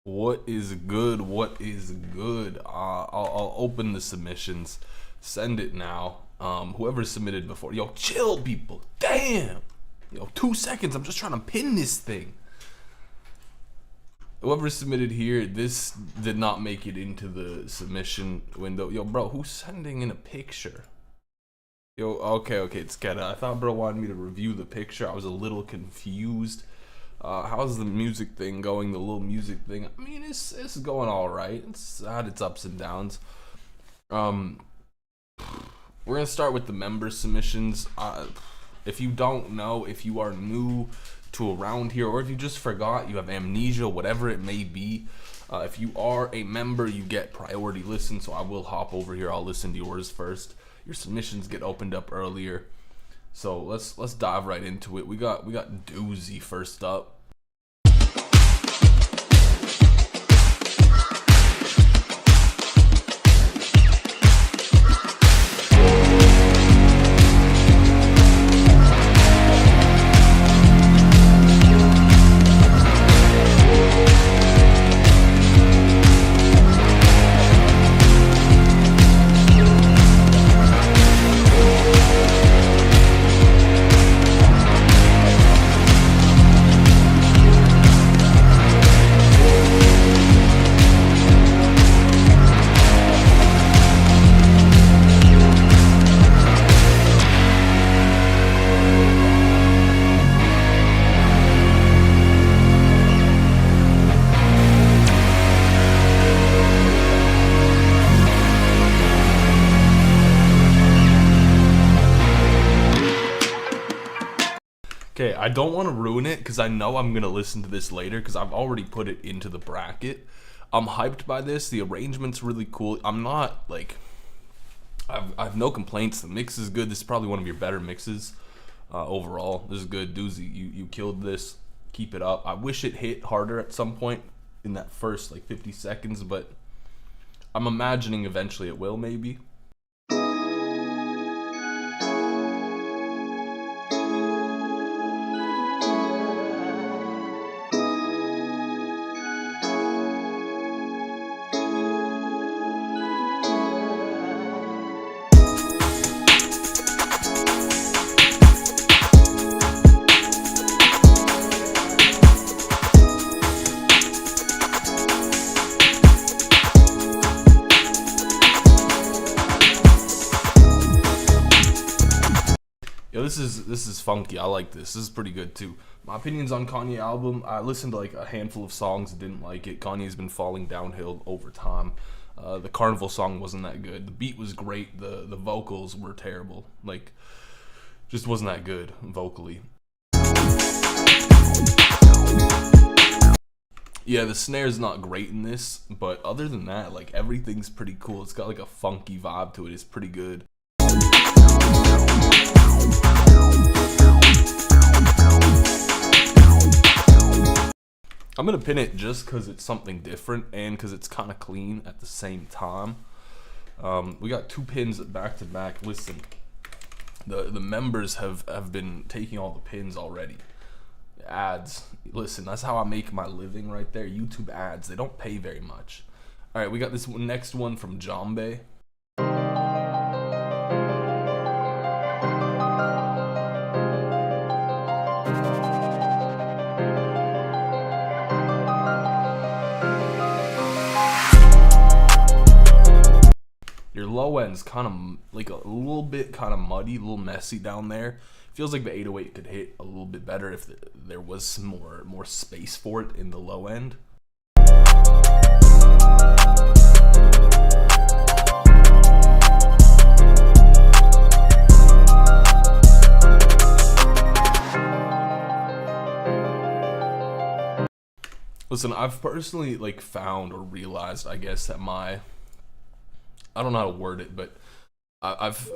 What is good? What is good? I'll open the submissions. Send it now. Whoever submitted before. Yo, chill, people. Damn. Yo, 2 seconds. I'm just trying to pin this thing. Whoever submitted here, this did not make it into the submission window. Yo, bro, who's sending in a picture? Yo, okay, it's Keta. I thought bro wanted me to review the picture. I was a little confused. How's the music thing going? The little music thing. I mean, it's going all right. It's had its ups and downs. We're gonna start with the member submissions. If you don't know, if you are new to around here, or if you just forgot, you have amnesia, whatever it may be. If you are a member, you get priority listen. So I will hop over here. I'll listen to yours first. Your submissions get opened up earlier. So let's dive right into it. We got Doozy first up. Okay, I don't want to ruin it because I know I'm going to listen to this later because I've already put it into the bracket. I'm hyped by this. The arrangement's really cool. I'm not, like, I have no complaints. The mix is good. This is probably one of your better mixes overall. This is good. Doozy, you killed this. Keep it up. I wish it hit harder at some point in that first, like, 50 seconds, but I'm imagining eventually it will, maybe. Yo, this is funky. I like this. This is pretty good too. My opinions on Kanye album. I listened to like a handful of songs, didn't like it. Kanye's been falling downhill over time. The Carnival song wasn't that good. The beat was great. The vocals were terrible. Like, just wasn't that good vocally. Yeah, the snare's not great in this, but other than that, like, everything's pretty cool. It's got like a funky vibe to it. It's pretty good. I'm gonna pin it just because it's something different and because it's kind of clean at the same time. We got 2 pins back to back. Listen, the members have been taking all the pins already. Ads. Listen, that's how I make my living right there. YouTube ads. They don't pay very much. All right, we got this next one from Jambe. Your low end's kind of like a little bit kind of muddy, a little messy down there. Feels like the 808 could hit a little bit better if there was some more space for it in the low end. Listen, I've personally like found or realized, I guess, that I don't know how to word it, but I've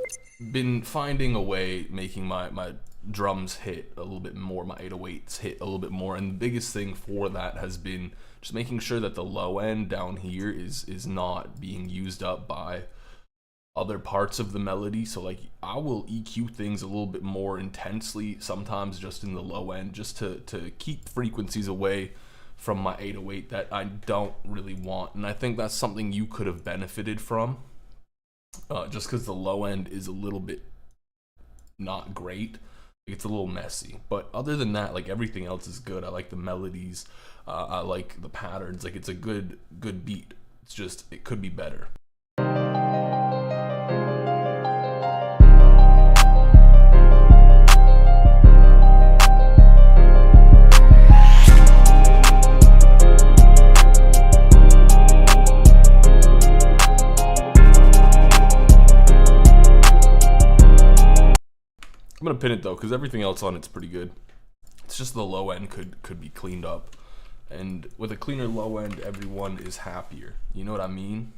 been finding a way making my drums hit a little bit more, my 808s hit a little bit more, and the biggest thing for that has been just making sure that the low end down here is not being used up by other parts of the melody. So like I will EQ things a little bit more intensely sometimes just in the low end, just to keep frequencies away from my 808 that I don't really want, and I think that's something you could have benefited from, just because the low end is a little bit not great. It's a little messy, but other than that, like, everything else is good. I like the melodies, I like the patterns. Like, it's a good beat. It's just, it could be better. I'm gonna pin it though, because everything else on it's pretty good. It's just the low end could be cleaned up, and with a cleaner low end, everyone is happier. You know what I mean?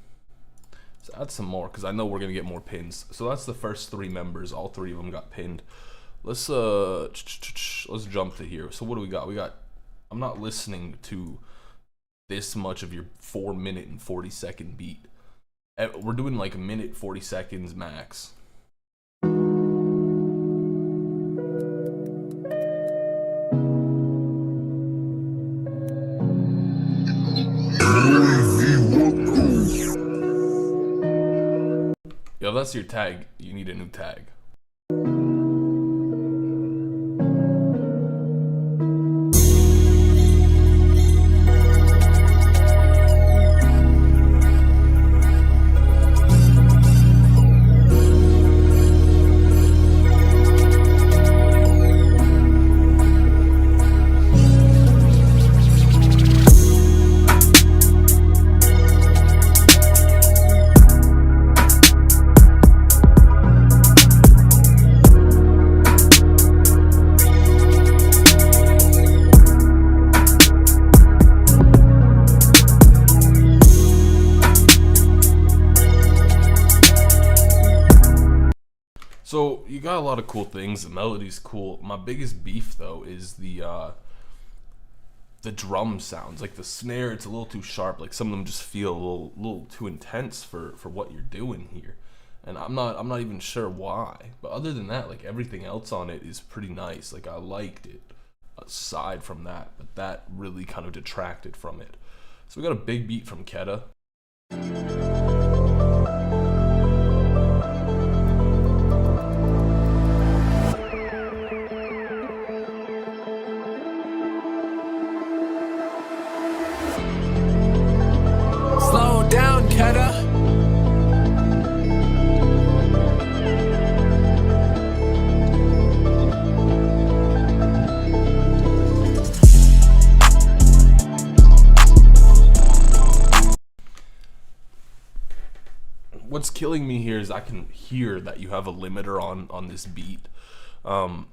So add some more, because I know we're gonna get more pins. So that's the first 3 members. All 3 of them got pinned. Let's jump to here. So what do we got? We got. I'm not listening to this much of your 4-minute and 40-second beat. We're doing like a minute 40 seconds max. Yo, that's your tag. You need a new tag. So you got a lot of cool things. The melody's cool. My biggest beef though is the drum sounds. Like the snare, it's a little too sharp. Like some of them just feel a little too intense for what you're doing here. And I'm not even sure why. But other than that, like everything else on it is pretty nice. Like I liked it aside from that, but that really kind of detracted from it. So we got a big beat from Keta. Slow down, Keta. What's killing me here is I can hear that you have a limiter on this beat, and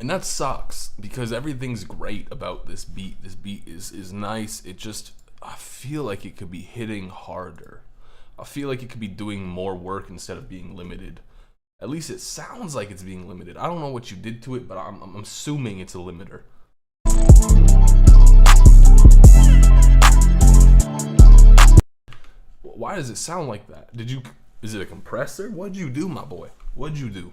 that sucks because everything's great about this beat. This beat is nice. It just, I feel like it could be hitting harder. I feel like it could be doing more work instead of being limited. At least it sounds like it's being limited. I don't know what you did to it, but I'm assuming it's a limiter. Why does it sound like that? Is it a compressor? What'd you do, my boy? What'd you do?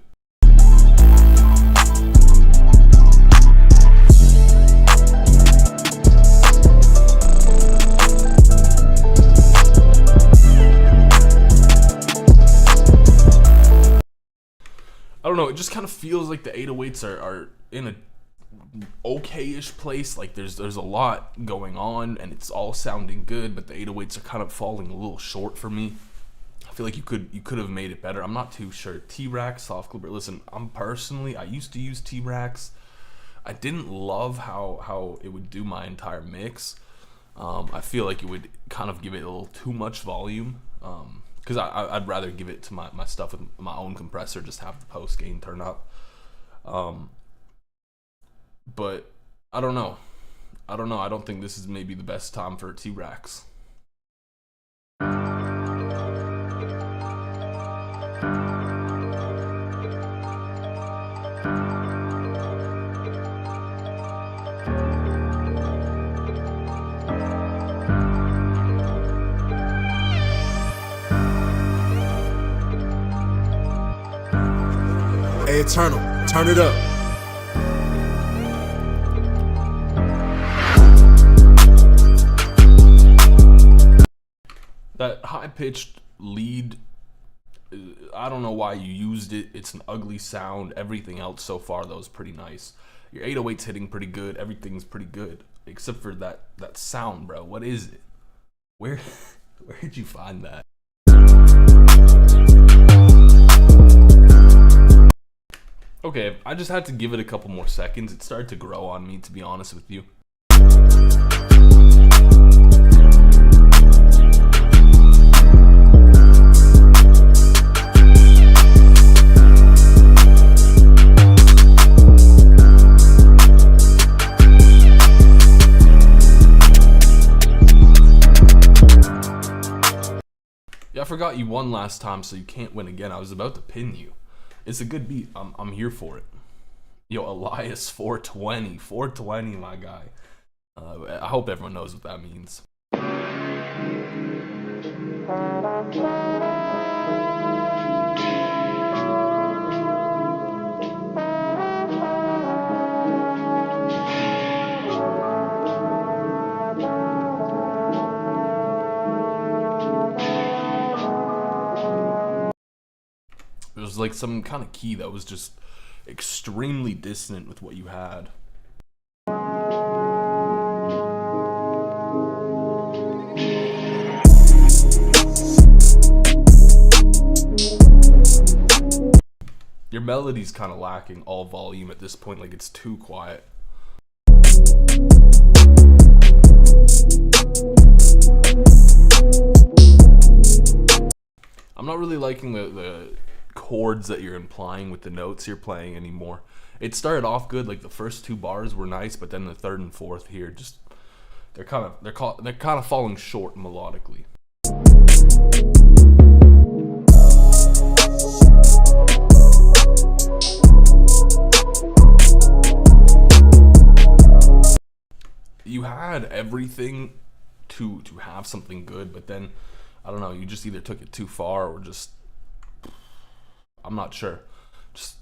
I don't know, it just kind of feels like the 808s are in a okay-ish place. Like there's a lot going on and it's all sounding good, but the 808s are kind of falling a little short for me. I feel like you could have made it better. I'm not too sure. T-Rack, soft clipper. Listen, I used to use T-Racks. I didn't love how it would do my entire mix. I feel like it would kind of give it a little too much volume. Because I'd rather give it to my stuff with my own compressor, just have the post gain turn up. But I don't know. I don't think this is maybe the best time for T-Racks. Hey, Eternal, turn it up. That high-pitched lead, I don't know why you used it. It's an ugly sound. Everything else so far, though, is pretty nice. Your 808's hitting pretty good. Everything's pretty good. Except for that sound, bro. What is it? Where did you find that? Okay, I just had to give it a couple more seconds. It started to grow on me, to be honest with you. Yeah, I forgot you won last time, so you can't win again. I was about to pin you. It's a good beat. I'm here for it. Yo, Elias 420, my guy. I hope everyone knows what that means. It was like some kind of key that was just extremely dissonant with what you had. Your melody's kind of lacking all volume at this point, like it's too quiet. I'm not really liking the chords that you're implying with the notes you're playing anymore. It started off good, like the first two bars were nice, but then the third and fourth here just they're kind of falling short melodically. You had everything to have something good, but then I don't know, you just either took it too far or just I'm not sure. Just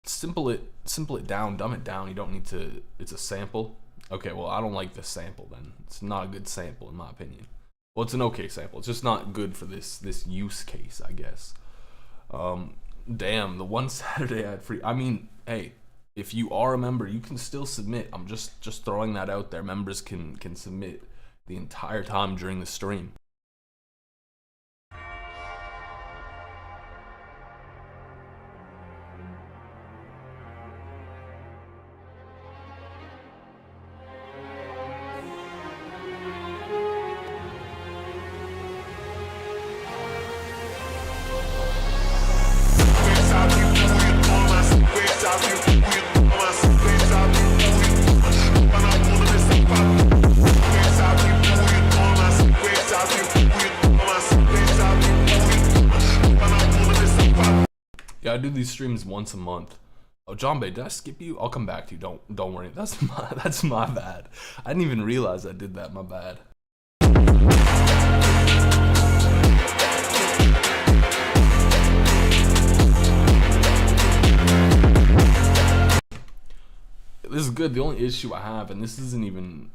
simple it down, dumb it down. You don't need to. It's a sample. Okay, well, I don't like the sample then. It's not a good sample in my opinion. Well, it's an okay sample. It's just not good for this use case, I guess. Damn, the one Saturday I had free. I mean, hey, if you are a member, you can still submit. I'm just throwing that out there. Members can submit the entire time during the stream. Yeah, I do these streams once a month. Oh, John Bay, did I skip you? I'll come back to you. Don't worry. That's my bad. I didn't even realize I did that. My bad. This is good. The only issue I have, and this isn't even,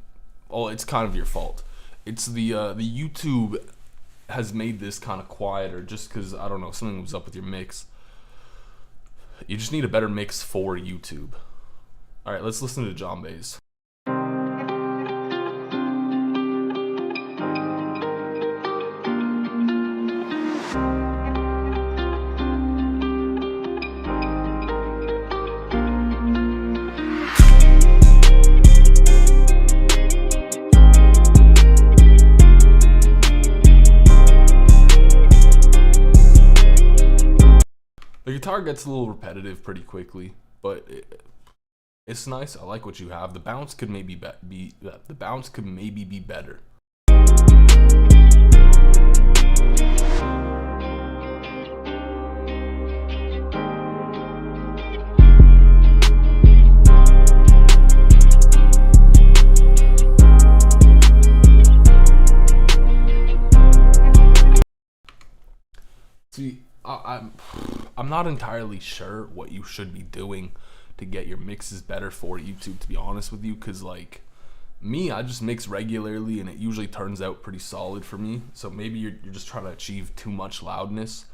oh, it's kind of your fault. It's the YouTube has made this kind of quieter just because, I don't know, something was up with your mix. You just need a better mix for YouTube. Alright, let's listen to John Bay's. The guitar gets a little repetitive pretty quickly, but it's nice. I like what you have. The bounce could maybe be better. See, I'm not entirely sure what you should be doing to get your mixes better for YouTube, to be honest with you, because like Me, I just mix regularly, and it usually turns out pretty solid for me. So maybe you're just trying to achieve too much loudness.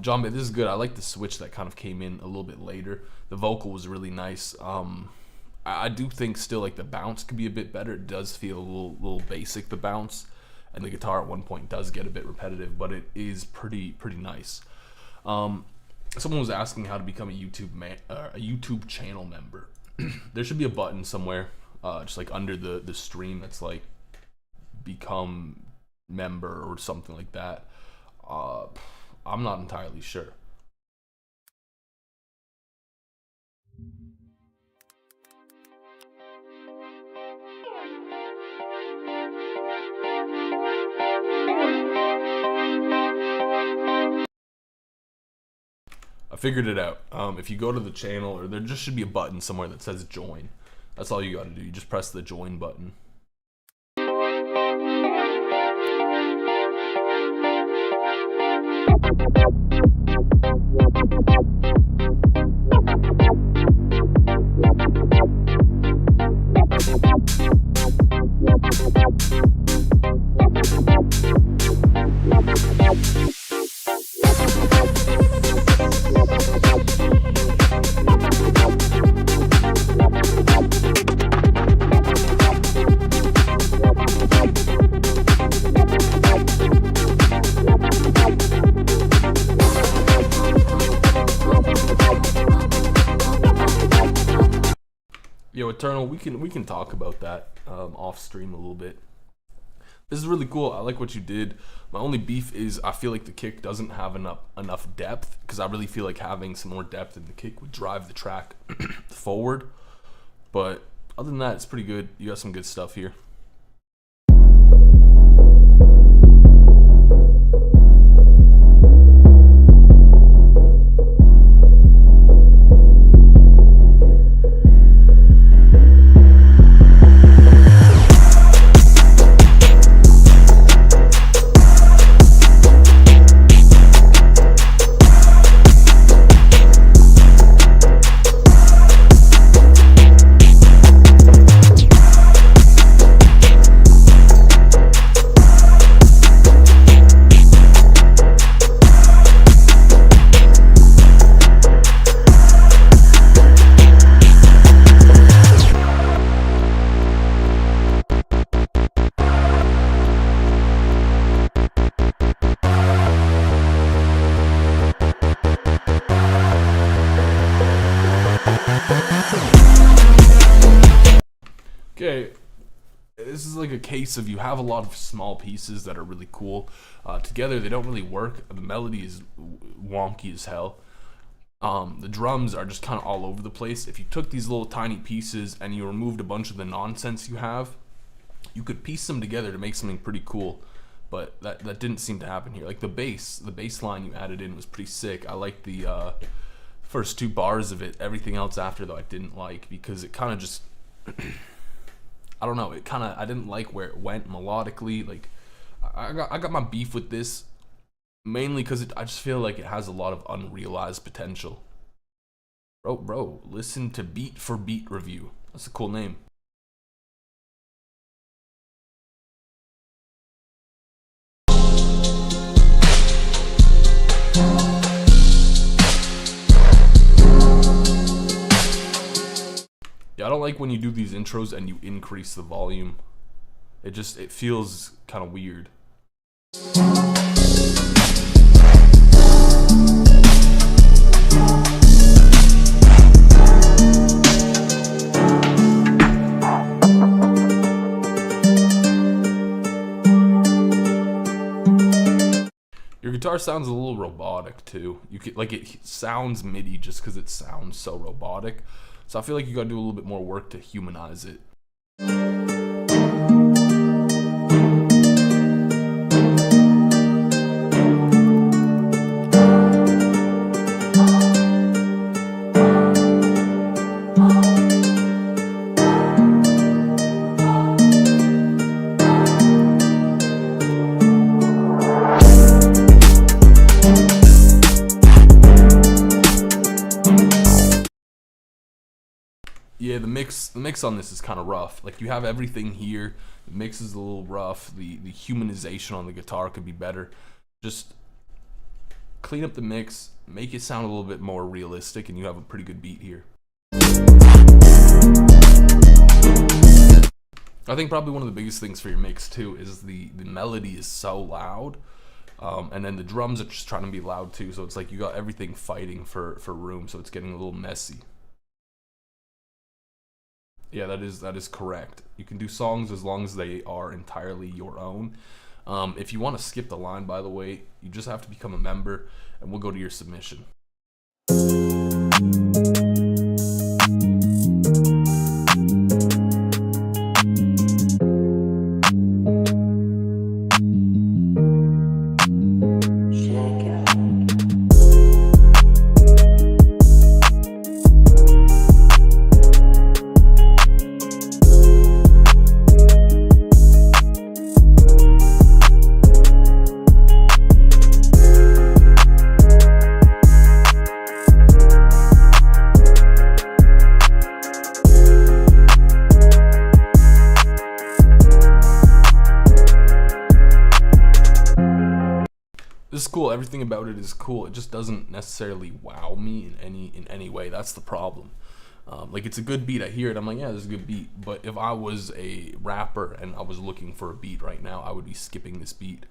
John, this is good. I like the switch that kind of came in a little bit later. The vocal was really nice. I do think still like the bounce could be a bit better. It does feel a little basic, the bounce, and the guitar at one point does get a bit repetitive, but it is pretty nice. Someone was asking how to become a YouTube channel member. There should be a button somewhere. Just like under the stream that's like become member or something like that. I'm not entirely sure. I figured it out. If you go to the channel, or there just should be a button somewhere that says join. That's all you gotta do. You just press the join button. Yo, Eternal, we can talk about that off stream a little bit. This is really cool. I like what you did. My only beef is I feel like the kick doesn't have enough depth, because I really feel like having some more depth in the kick would drive the track forward. But other than that, it's pretty good. You got some good stuff here. Okay, this is like a case of you have a lot of small pieces that are really cool. Together, they don't really work. The melody is wonky as hell. The drums are just kind of all over the place. If you took these little tiny pieces and you removed a bunch of the nonsense you have, you could piece them together to make something pretty cool. But that didn't seem to happen here. Like the bass line you added in was pretty sick. I like the first two bars of it. Everything else after, though, I didn't like, because it kind of just I don't know, I didn't like where it went melodically. Like I got my beef with this mainly because I just feel like it has a lot of unrealized potential. Bro, listen to Beat for Beat Review. That's a cool name. Yeah, I don't like when you do these intros and you increase the volume. It feels kind of weird. Your guitar sounds a little robotic too. It sounds MIDI just because it sounds so robotic. So I feel like you gotta do a little bit more work to humanize it. Yeah, the mix on this is kind of rough. Like, you have everything here. The mix is a little rough. The humanization on the guitar could be better. Just clean up the mix, make it sound a little bit more realistic, and you have a pretty good beat here. I think probably one of the biggest things for your mix too is the melody is so loud, and then the drums are just trying to be loud too. So it's like you got everything fighting for room. So it's getting a little messy. Yeah, that is correct. You can do songs as long as they are entirely your own. If you want to skip the line, by the way, you just have to become a member, and we'll go to your submission. This is cool. Everything about it is cool. It just doesn't necessarily wow me in any way. That's the problem. Like, it's a good beat. I hear it. I'm like, yeah, this is a good beat. But if I was a rapper and I was looking for a beat right now, I would be skipping this beat,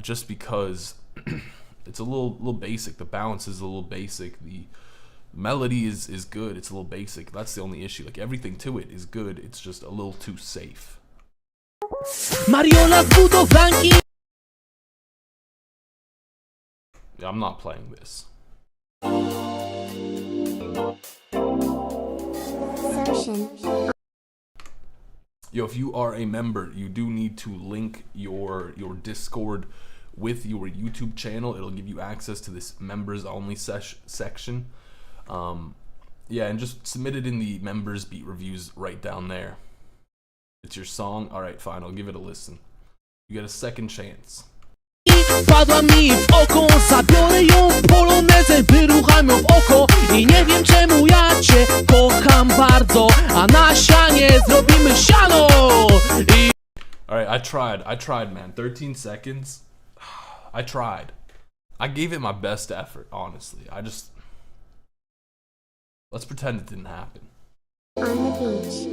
just because it's a little basic. The balance is a little basic. The melody is good. It's a little basic. That's the only issue. Like, everything to it is good. It's just a little too safe. I'm not playing this. Yo, if you are a member, you do need to link your Discord with your YouTube channel. It'll give you access to this members only section. Yeah, and just submit it in the members beat reviews right down there. It's your song. All right, fine. I'll give it a listen. You get a second chance. Wpadła mi w oko, zabiorę ją polonezę, wyrucham ją w oko i nie wiem czemu ja cię kocham bardzo, a na sianie zrobimy siano. Alright, I tried, man. 13 seconds. I tried. I gave it my best effort, honestly. Let's pretend it didn't happen. On the beach.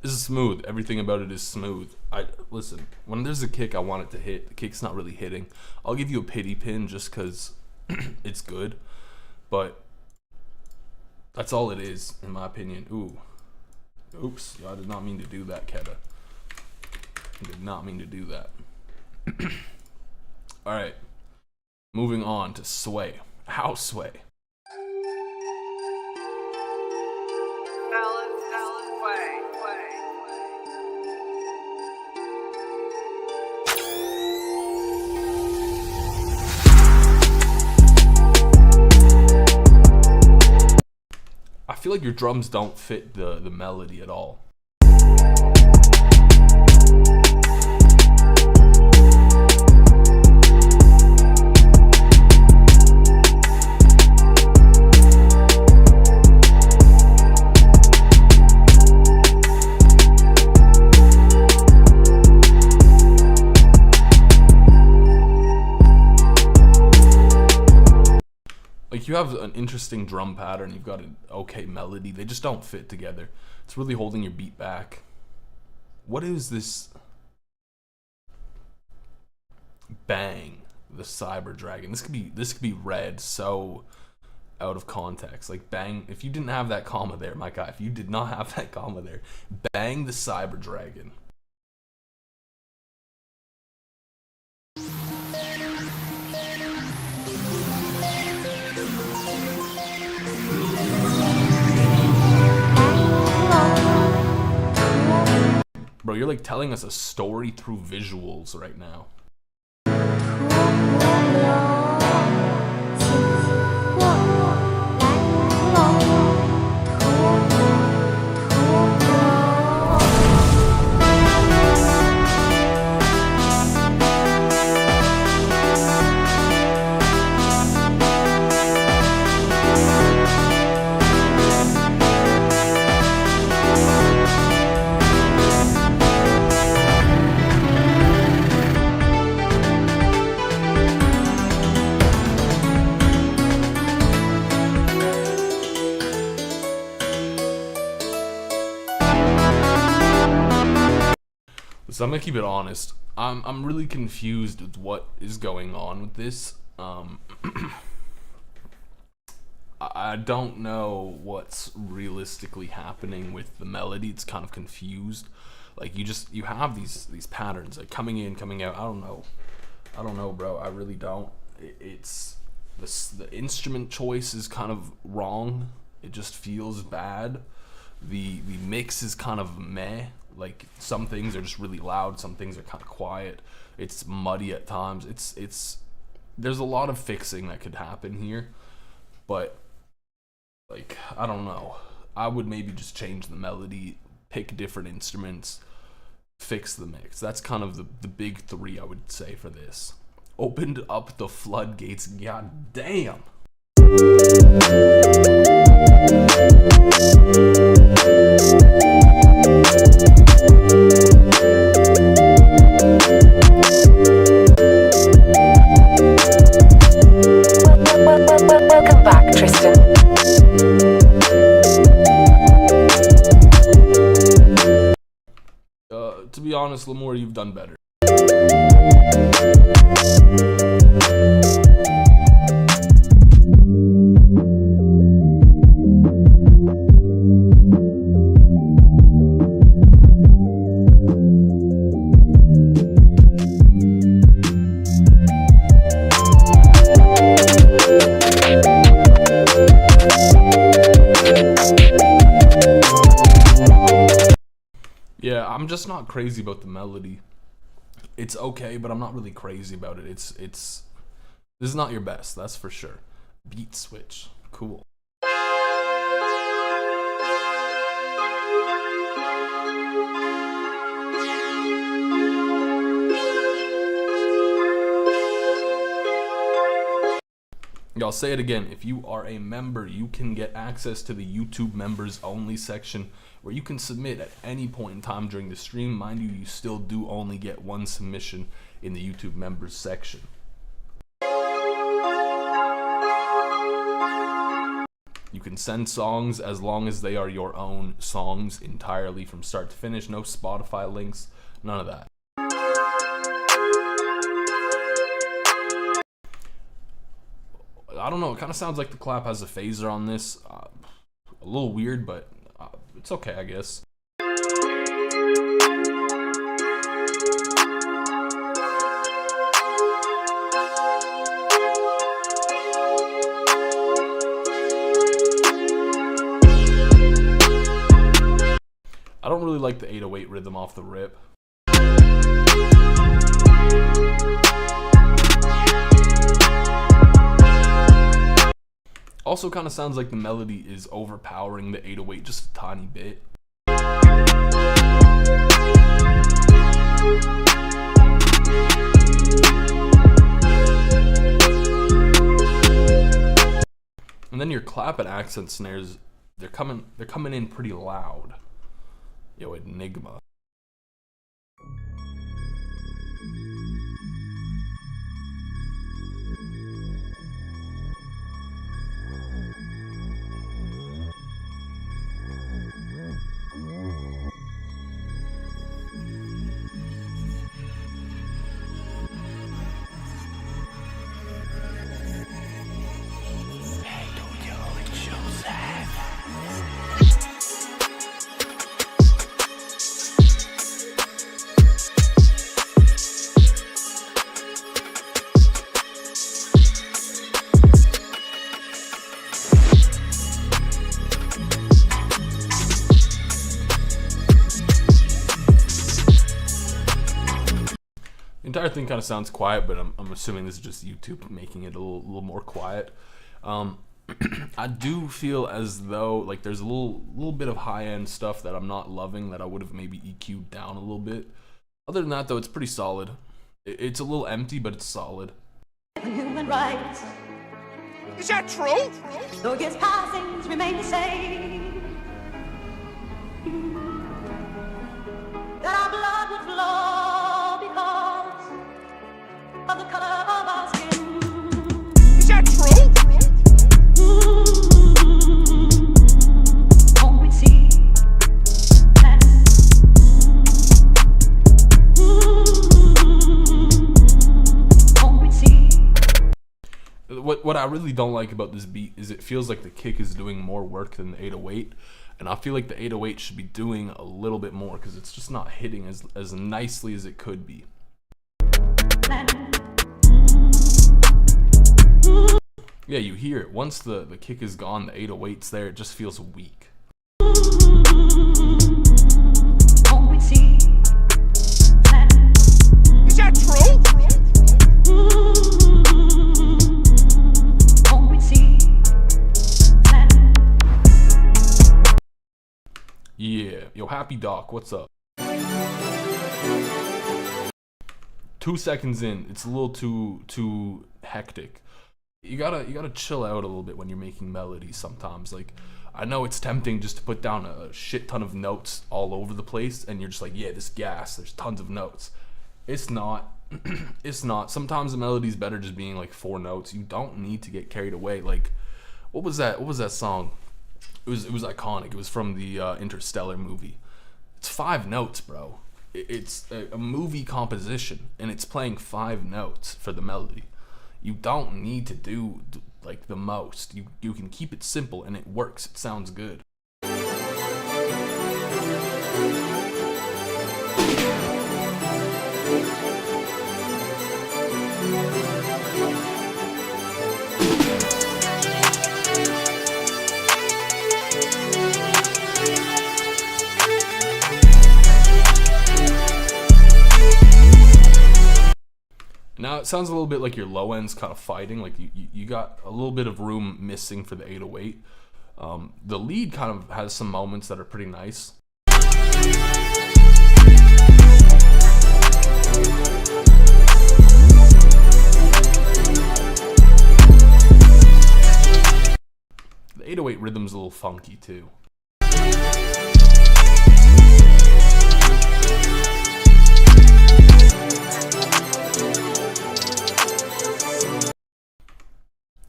This is smooth. Everything about it is smooth. Listen, when there's a kick, I want it to hit. The kick's not really hitting. I'll give you a pity pin just because it's good, but that's all it is, in my opinion. Ooh. Oops. I did not mean to do that, Keta. I did not mean to do that. Alright. Moving on to Sway. How Sway? I feel like your drums don't fit the melody at all. Like, you have an interesting drum pattern, you've got an okay melody, they just don't fit together. It's really holding your beat back. What is this? Bang, the Cyber Dragon. This could be red so out of context. Like, bang, if you didn't have that comma there, my guy, if you did not have that comma there, bang the Cyber Dragon. Bro, you're like telling us a story through visuals right now. So I'm gonna keep it honest. I'm really confused with what is going on with this. I don't know what's realistically happening with the melody. It's kind of confused. Like, you have these patterns like coming in, coming out. I don't know, bro. I really don't. It's the instrument choice is kind of wrong. It just feels bad. The mix is kind of meh. Like, some things are just really loud, some things are kind of quiet. It's muddy at times. It's there's a lot of fixing that could happen here, but like, I don't know. I would maybe just change the melody, pick different instruments, fix the mix. That's kind of the big three I would say for this. Opened up the floodgates. God damn. Welcome back, Tristan. To be honest, Lamore, you've done better. Yeah, I'm just not crazy about the melody. It's okay, but I'm not really crazy about it. This is not your best, that's for sure. Beat switch, cool. I'll say it again, if you are a member, you can get access to the YouTube members only section where you can submit at any point in time during the stream. Mind you, you still do only get one submission in the YouTube members section. You can send songs as long as they are your own songs entirely from start to finish. No Spotify links, none of that. I don't know, it kind of sounds like the clap has a phaser on this. A little weird, but it's okay, I guess. I don't really like the 808 rhythm off the rip. Also kind of sounds like the melody is overpowering the 808 just a tiny bit. And then your clap and accent snares, they're coming in pretty loud. Yo, Enigma. Hey, don't kill entire thing kind of sounds quiet, but I'm assuming this is just YouTube making it a little more quiet. I do feel as though like there's a little bit of high-end stuff that I'm not loving that I would have maybe EQ'd down a little bit. Other than that though, it's pretty solid. It's a little empty, but it's solid. Human rights. Is that true? Though years pass, things remain the same. That our blood would flow because of the color of our skin. Is that true? Won't we see? And won't we see? What I really don't like about this beat is it feels like the kick is doing more work than the 808, and I feel like the 808 should be doing a little bit more because it's just not hitting as nicely as it could be. Yeah, you hear it. Once the kick is gone, the 808's there, it just feels weak. Won't we see? Is that true? Won't we see? Yeah, yo, Happy Doc, what's up? 2 seconds in, it's a little too hectic. You gotta chill out a little bit when you're making melodies sometimes. Like, I know it's tempting just to put down a shit ton of notes all over the place, and you're just like, yeah, this gas, there's tons of notes. It's not. It's not. Sometimes the melody's better just being like 4 notes. You don't need to get carried away. Like, what was that song? It was iconic. It was from the Interstellar movie. It's 5 notes, bro. It's a movie composition, and it's playing 5 notes for the melody. You don't need to do like the most. You can keep it simple, and it works. It sounds good. Now it sounds a little bit like your low end's kind of fighting, like you got a little bit of room missing for the 808. The lead kind of has some moments that are pretty nice. The 808 rhythm's a little funky too.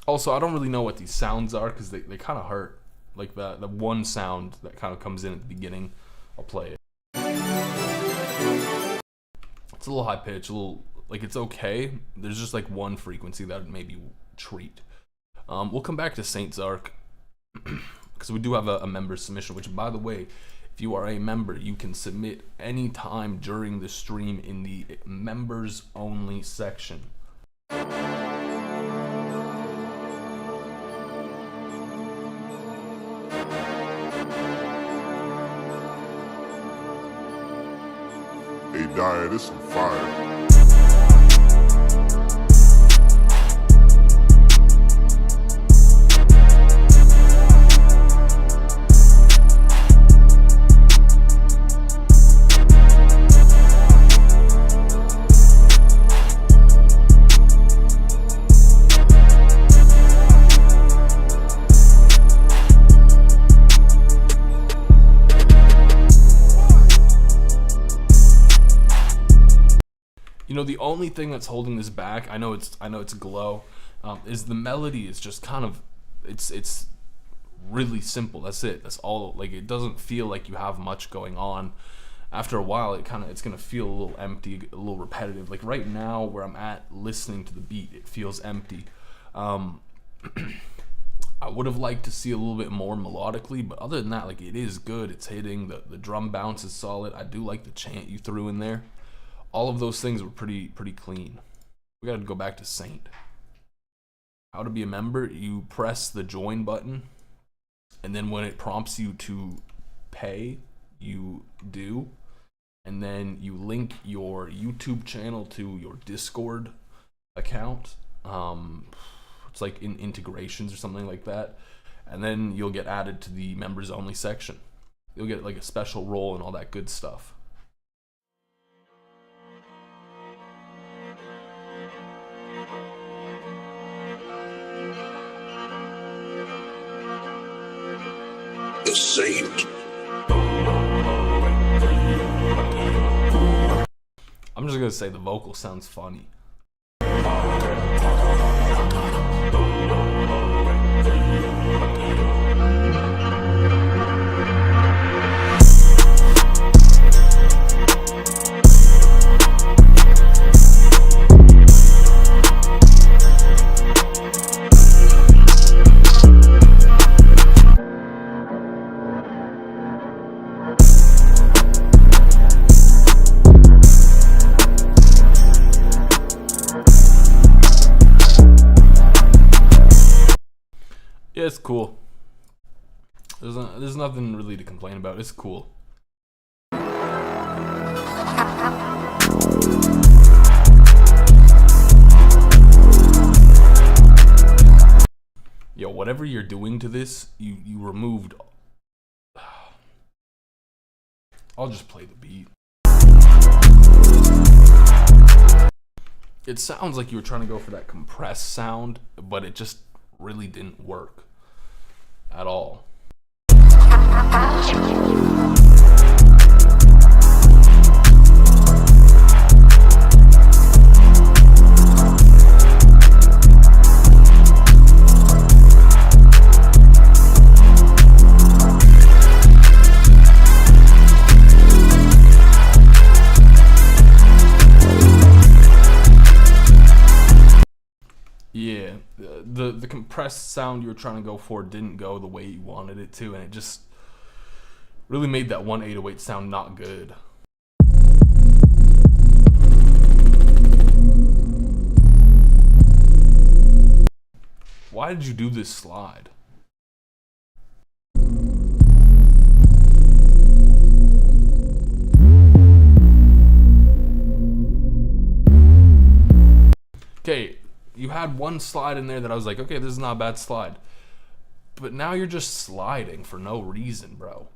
Also, I don't really know what these sounds are because they kind of hurt. Like the one sound that kind of comes in at the beginning, I'll play it. It's a little high pitch, a little, like, it's okay. There's just like one frequency that would maybe treat. We'll come back to Saint Zark because we do have a member submission, which, by the way, if you are a member, you can submit anytime during the stream in the members only section. Hey, Dyer, this some fire. You know, the only thing that's holding this back, I know it's glow, is the melody is just kind of, it's really simple. That's it. That's all. Like, it doesn't feel like you have much going on. After a while, it's gonna feel a little empty, a little repetitive. Like right now, where I'm at listening to the beat, it feels empty. I would have liked to see a little bit more melodically, but other than that, like, it is good. It's hitting. The drum bounce is solid. I do like the chant you threw in there. All of those things were pretty clean. We gotta go back to Saint. How to be a member: you press the join button, and then when it prompts you to pay, you do, and and then you link your YouTube channel to your Discord account. It's like in integrations or something like that, and then you'll get added to the members only section. You'll get like a special role and all that good stuff. The Saint. I'm just gonna say the vocal sounds funny. Yeah, it's cool. There's nothing really to complain about. It's cool. Yo, whatever you're doing to this, you removed. I'll just play the beat. It sounds like you were trying to go for that compressed sound, but it just really didn't work at all. Yeah, the compressed sound you were trying to go for didn't go the way you wanted it to, and it just really made that 1/808 sound not good. Why did you do this slide? Okay, you had one slide in there that I was like, okay, this is not a bad slide. But now you're just sliding for no reason, bro.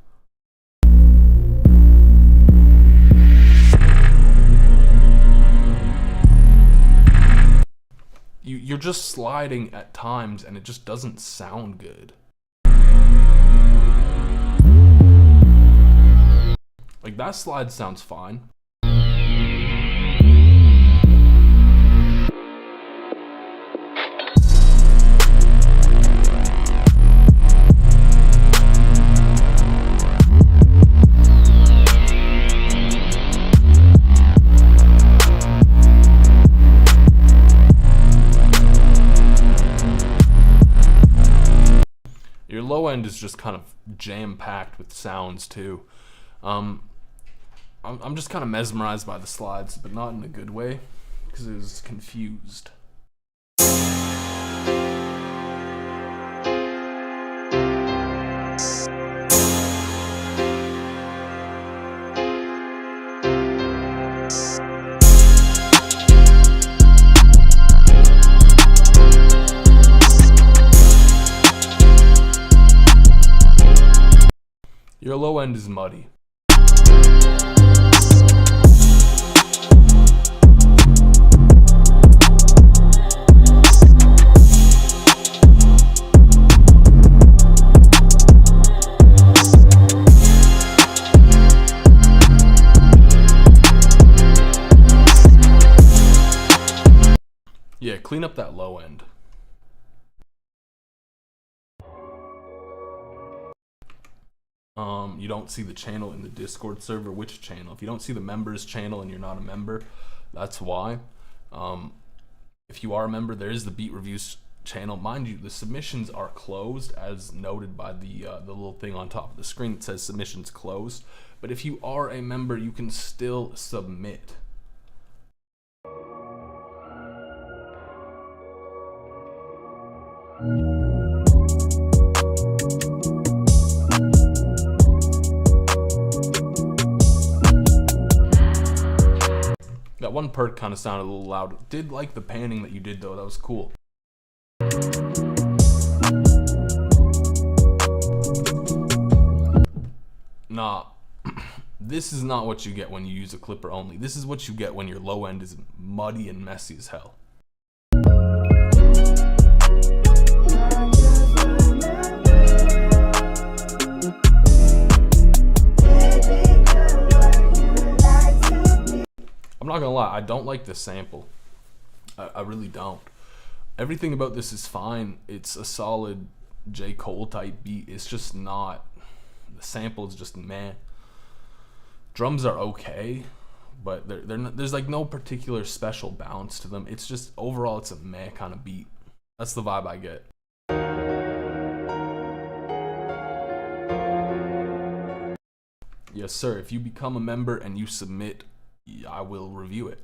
You're just sliding at times and it just doesn't sound good. Like, that slide sounds fine. Your low end is just kind of jam-packed with sounds too. I'm just kind of mesmerized by the slides, but not in a good way, because it was confused. Your low end is muddy. Yeah, clean up that low end. You don't see the channel in the Discord server. Which channel? If you don't see the members channel and you're not a member, that's why. If you are a member, there is the Beat Reviews channel. Mind you, the submissions are closed, as noted by the little thing on top of the screen that says submissions closed. But if you are a member, you can still submit. That one perk kind of sounded a little loud. Did like the panning that you did though. That was cool. Nah, this is not what you get when you use a clipper only. This is what you get when your low end is muddy and messy as hell. I'm not gonna lie, I don't like the sample. I really don't. Everything about this is fine. It's a solid J. Cole type beat. It's just not. The sample is just meh. Drums are okay, but they're not, there's like no particular special bounce to them. It's just overall it's a meh kind of beat. That's the vibe I get. Yes, sir. If you become a member and you submit, I will review it.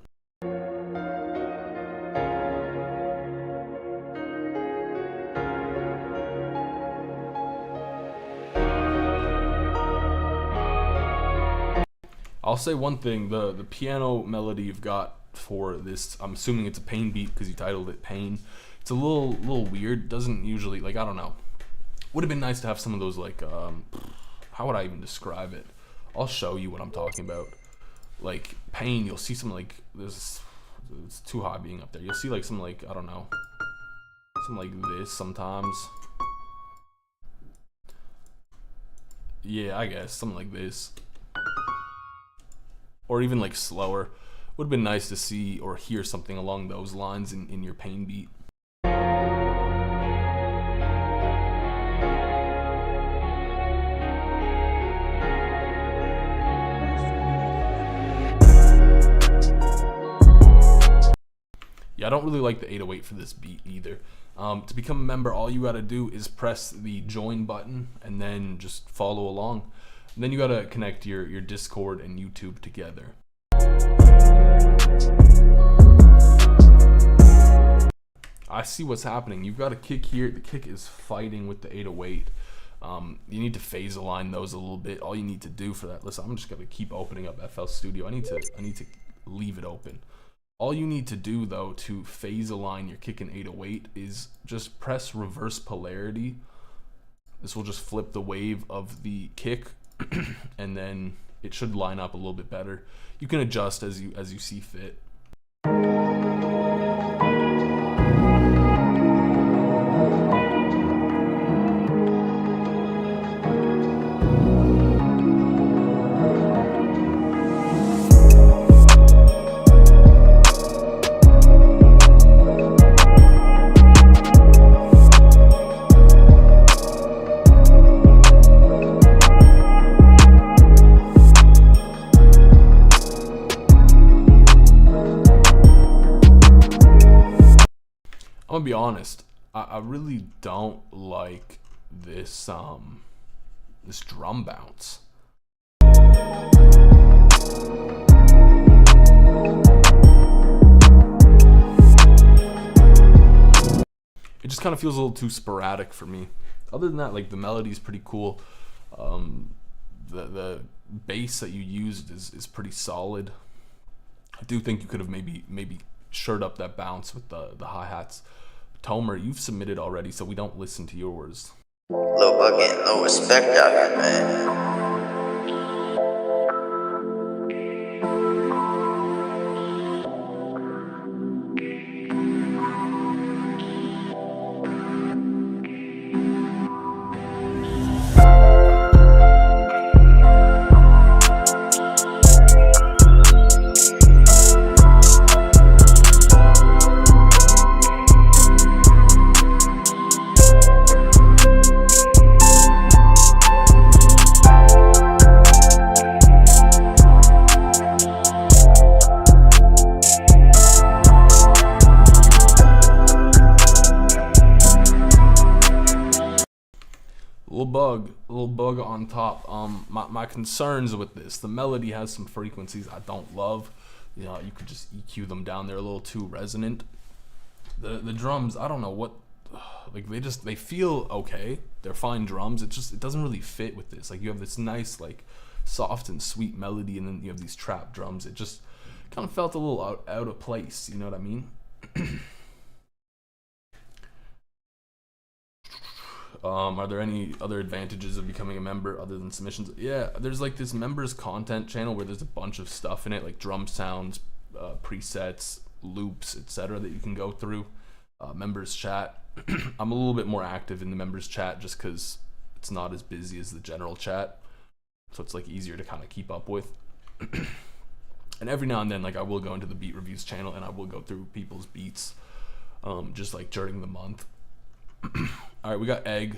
I'll say one thing, the piano melody you've got for this, I'm assuming it's a Pain beat because you titled it Pain. It's a little weird. Doesn't usually, like, I don't know. Would have been nice to have some of those, like, how would I even describe it? I'll show you what I'm talking about. Like Pain, you'll see some like it's too high being up there. You'll see like some like, I don't know, some like this sometimes. Yeah, I guess something like this, or even like slower. Would have been nice to see or hear something along those lines in your Pain beat. Yeah, I don't really like the 808 for this beat either. To become a member, all you gotta do is press the join button and then just follow along. And then you gotta connect your Discord and YouTube together. I see what's happening. You've got a kick here. The kick is fighting with the 808. You need to phase align those a little bit. All you need to do for that, listen, I'm just gonna keep opening up flstudio. I need to leave it open. All you need to do though to phase align your kick in 808 is just press reverse polarity. This will just flip the wave of the kick and then it should line up a little bit better. You can adjust as you see fit. I'm gonna be honest, I really don't like this this drum bounce. It just kind of feels a little too sporadic for me. Other than that, like the melody's pretty cool. The bass that you used is pretty solid. I do think you could have maybe shirt up that bounce with the hi-hats. Tomer, you've submitted already, so we don't listen to yours. Lil' Buck getting no respect out here, man. Little bug on top. My concerns with this, the melody has some frequencies I don't love. You know, you could just EQ them down. They're a little too resonant. The drums, I don't know what, like they feel okay. They're fine drums. It doesn't really fit with this. Like you have this nice like soft and sweet melody, and then you have these trap drums. kind of felt a little out of place. You know what I mean? Are there any other advantages of becoming a member other than submissions? Yeah, there's like this members content channel where there's a bunch of stuff in it, like drum sounds, presets, loops, etc. that you can go through. Members chat. I'm a little bit more active in the members chat just because it's not as busy as the general chat, so it's like easier to kind of keep up with. And every now and then, like, I will go into the beat reviews channel and I will go through people's beats, just like during the month. All right, we got Egg.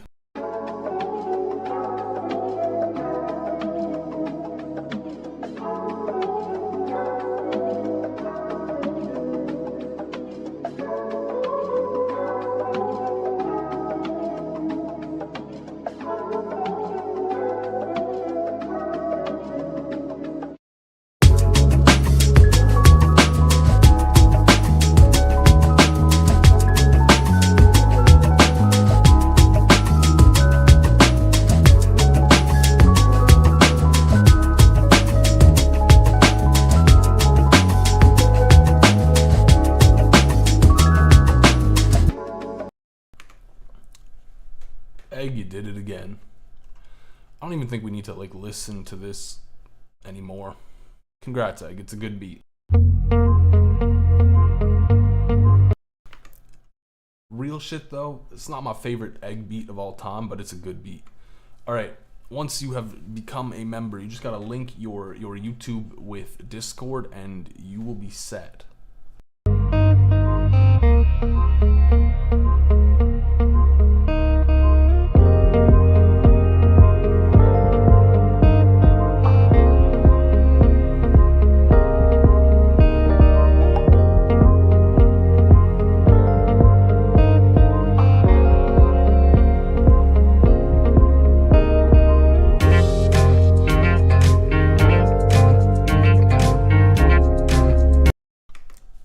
Egg, you did it again. I don't even think we need to like listen to this anymore. Congrats, Egg. It's a good beat. Real shit though, it's not my favorite Egg beat of all time, but it's a good beat. All right, once you have become a member, you just gotta link your YouTube with Discord and you will be set.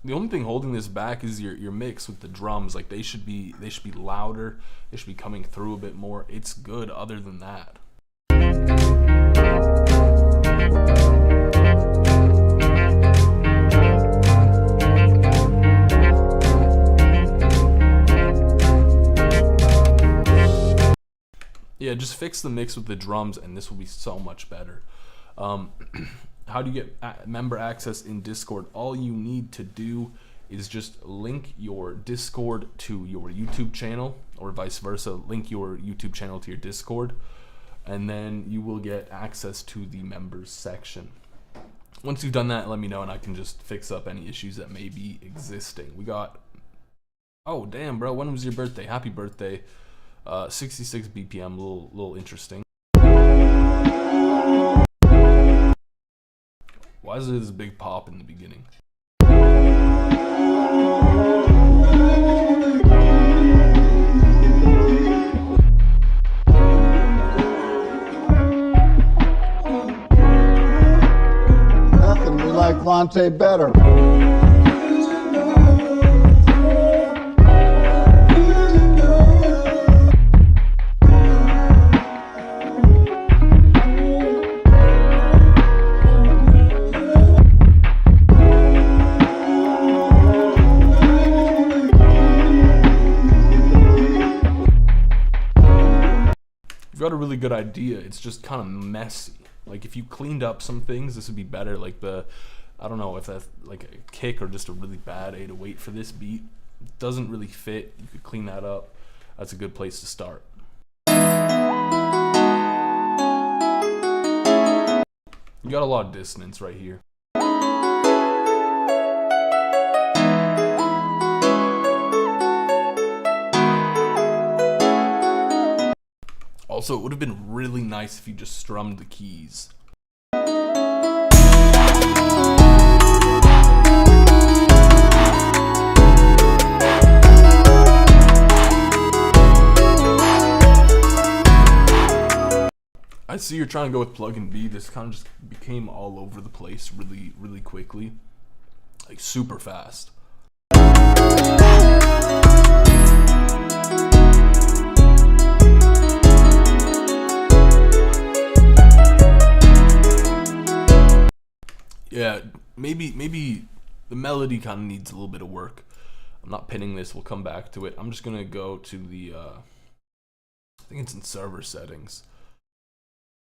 The only thing holding this back is your mix with the drums. Like they should be louder. They should be coming through a bit more. It's good other than that. Yeah, just fix the mix with the drums and this will be so much better. How do you get member access in Discord? All you need to do is just link your Discord to your YouTube channel, or vice versa. Link your YouTube channel to your Discord, and then you will get access to the members section. Once you've done that, let me know and I can just fix up any issues that may be existing. We got, oh damn bro, when was your birthday? Happy birthday. 66 BPM, little interesting. Why is there this big pop in the beginning? Nothing, we like Vontae better. You've got a really good idea, it's just kind of messy. Like if you cleaned up some things, this would be better. Like I don't know if that's like a kick or just a really bad 808 for this beat. It doesn't really fit. You could clean that up. That's a good place to start. You got a lot of dissonance right here. Also, it would have been really nice if you just strummed the keys. I see you're trying to go with plug and B. This kind of just became all over the place really quickly. Like super fast. Yeah, maybe the melody kind of needs a little bit of work. I'm not pinning this. We'll come back to it. I'm just gonna go to the I think it's in server settings,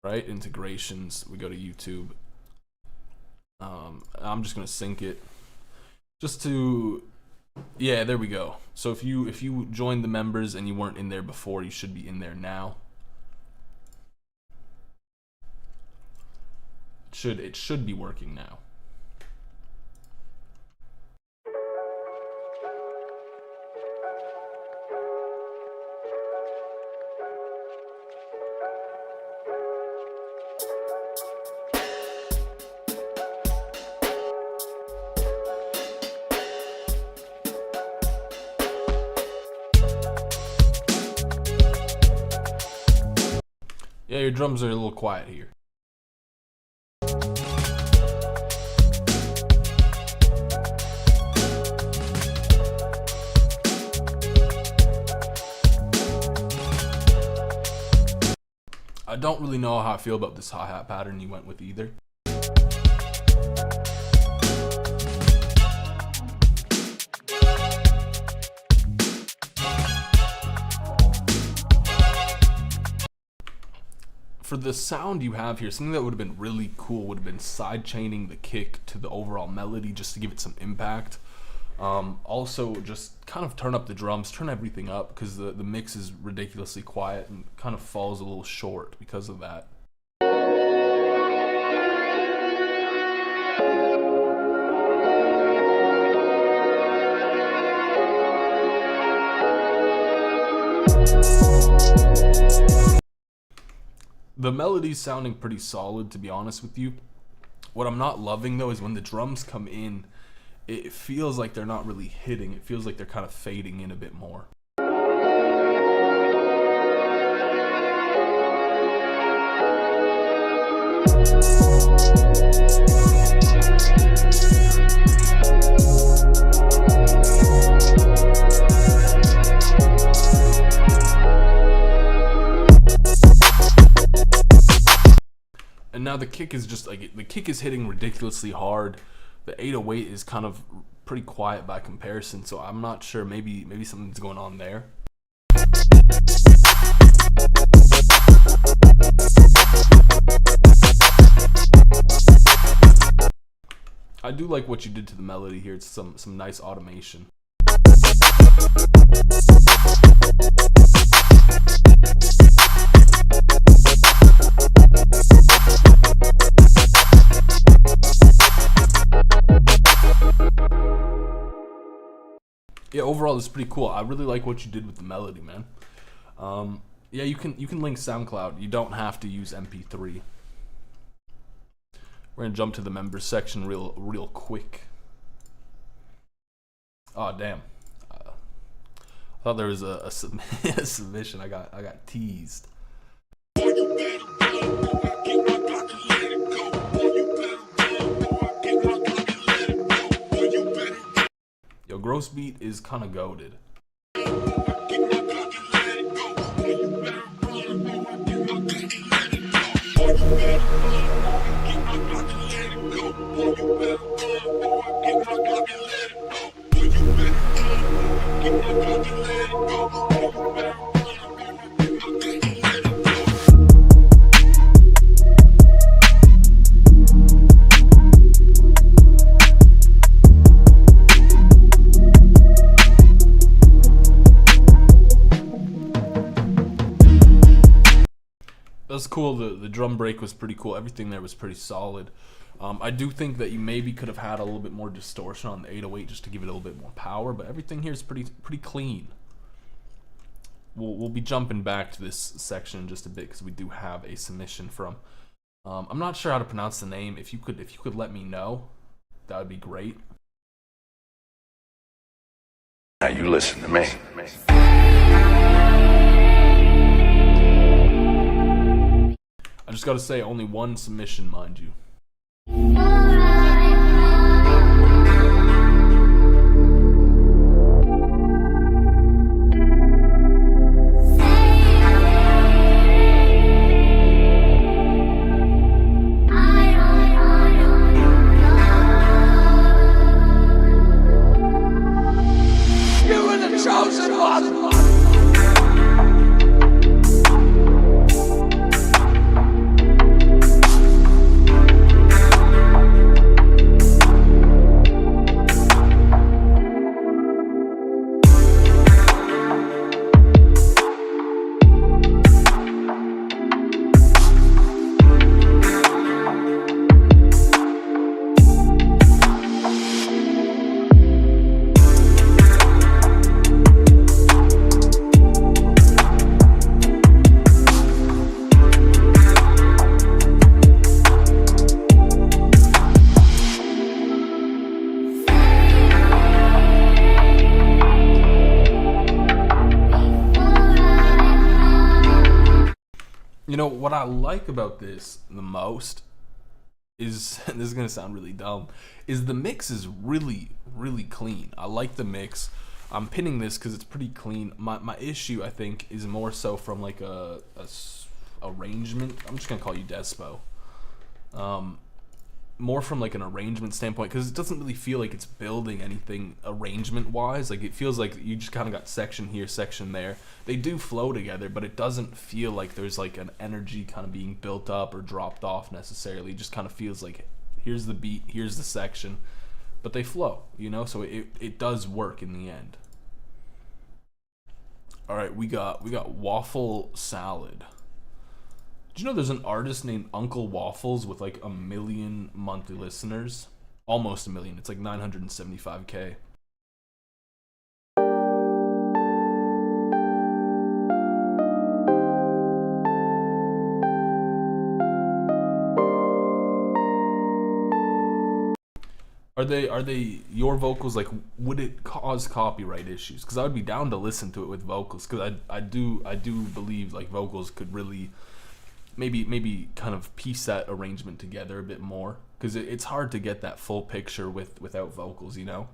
right? Integrations. We go to YouTube. I'm just gonna sync it just to, yeah, there we go. So if you joined the members and you weren't in there before, you should be in there now. It should be working now. Yeah, your drums are a little quiet here. I don't really know how I feel about this hi-hat pattern you went with either. For the sound you have here, something that would have been really cool would have been side chaining the kick to the overall melody just to give it some impact. Also, just kind of turn up the drums, turn everything up, because the mix is ridiculously quiet and kind of falls a little short because of that. The melody's sounding pretty solid, to be honest with you. What I'm not loving though is when the drums come in, it feels like they're not really hitting. It feels like they're kind of fading in a bit more. And now the kick is just like, the kick is hitting ridiculously hard. The 808 is kind of pretty quiet by comparison, so I'm not sure, maybe something's going on there. I do like what you did to the melody here. It's some nice automation. Yeah, overall it's pretty cool. I really like what you did with the melody, man. Yeah, you can link SoundCloud. You don't have to use MP3. We're gonna jump to the members section real quick. Oh damn! I thought there was a submission. I got teased. Yo, Gross Beat is kind of goated. That's cool. The drum break was pretty cool. Everything there was pretty solid. I do think that you maybe could have had a little bit more distortion on the 808 just to give it a little bit more power, but everything here is pretty clean. We'll be jumping back to this section in just a bit because we do have a submission from. I'm not sure how to pronounce the name. If you could let me know, that would be great. Now you listen to me. I just gotta say, only one submission, mind you. what I like about this the most is, and this is gonna sound really dumb, is the mix is really, really clean. I like the mix. I'm pinning this because it's pretty clean. My issue, I think, is more so from like a arrangement. I'm just gonna call you Despo. More from like an arrangement standpoint, because it doesn't really feel like it's building anything arrangement wise. Like it feels like you just kind of got section here, section there. They do flow together, but it doesn't feel like there's like an energy kind of being built up or dropped off necessarily. It just kind of feels like here's the beat, here's the section, but they flow, you know, so it does work in the end. All right, we got Waffle Salad. Did you know there's an artist named Uncle Waffles with like 1 million monthly listeners? Almost 1 million. It's like 975K. Are they your vocals? Like, would it cause copyright issues? Because I would be down to listen to it with vocals. Because I do believe like vocals could really maybe kind of piece that arrangement together a bit more, because it's hard to get that full picture without vocals, you know.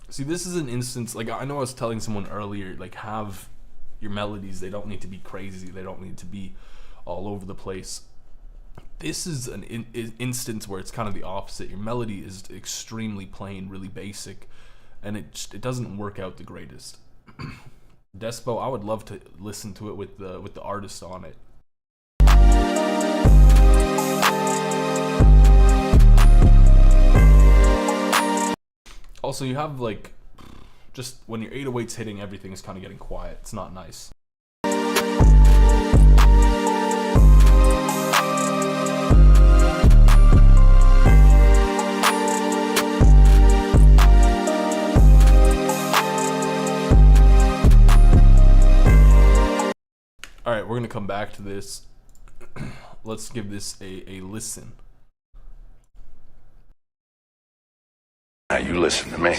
See, this is an instance, like I know I was telling someone earlier, like have your melodies, they don't need to be crazy, they don't need to be all over the place. This is an instance where it's kind of the opposite. Your melody is extremely plain, really basic, and it doesn't work out the greatest. Despo, I would love to listen to it with the artist on it. Also, you have like, just when your 808's hitting, everything is kind of getting quiet. It's not nice. All right, we're gonna come back to this. Let's give this a listen. Now you listen to me.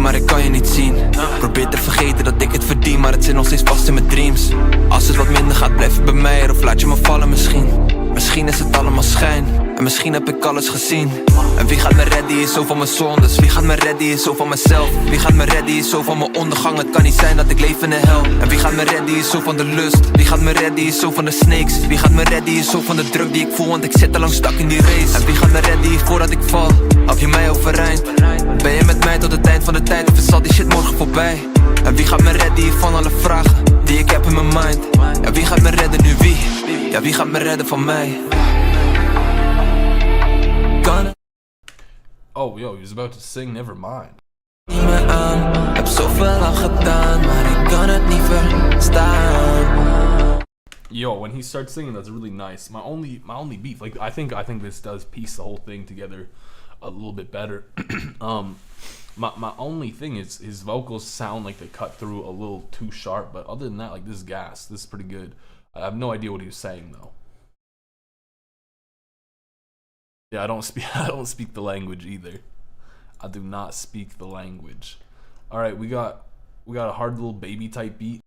Maar ik kan je niet zien. Probeer te vergeten dat ik het verdien, maar het zit nog steeds vast in mijn dreams. Als het wat minder gaat, blijf je bij mij, of laat je me vallen misschien. Misschien is het allemaal schijn, en misschien heb ik alles gezien. En wie gaat me redden is zo van mijn zondes. Wie gaat me redden is zo van mezelf. Wie gaat me redden is zo van mijn ondergang. Het kan niet zijn dat ik leef in een hel. En wie gaat me redden is zo van de lust. Wie gaat me redden is zo van de snakes. Wie gaat me redden is zo van de druk die ik voel, want ik zit al lang stak in die race. En wie gaat me redden is voordat ik val. Hou je mij overeind? Ben je met mij tot het eind van de tijd, of is al die shit morgen voorbij? En wie gaat me redden hier van alle vragen die ik heb in mijn mind? En wie gaat me redden nu, wie? Ja, wie gaat me redden van mij? Oh, yo, he was about to sing Nevermind. Niet meer aan, heb zoveel al gedaan, maar ik kan het niet verstaan. Yo, when he starts singing, that's really nice. My only beef, like I think this does piece the whole thing together a little bit better. My only thing is his vocals sound like they cut through a little too sharp, but other than that, like this is gas. This is pretty good. I have no idea what he was saying though. Yeah, I don't speak the language either. I do not speak the language. All right, we got a hard little baby type beat.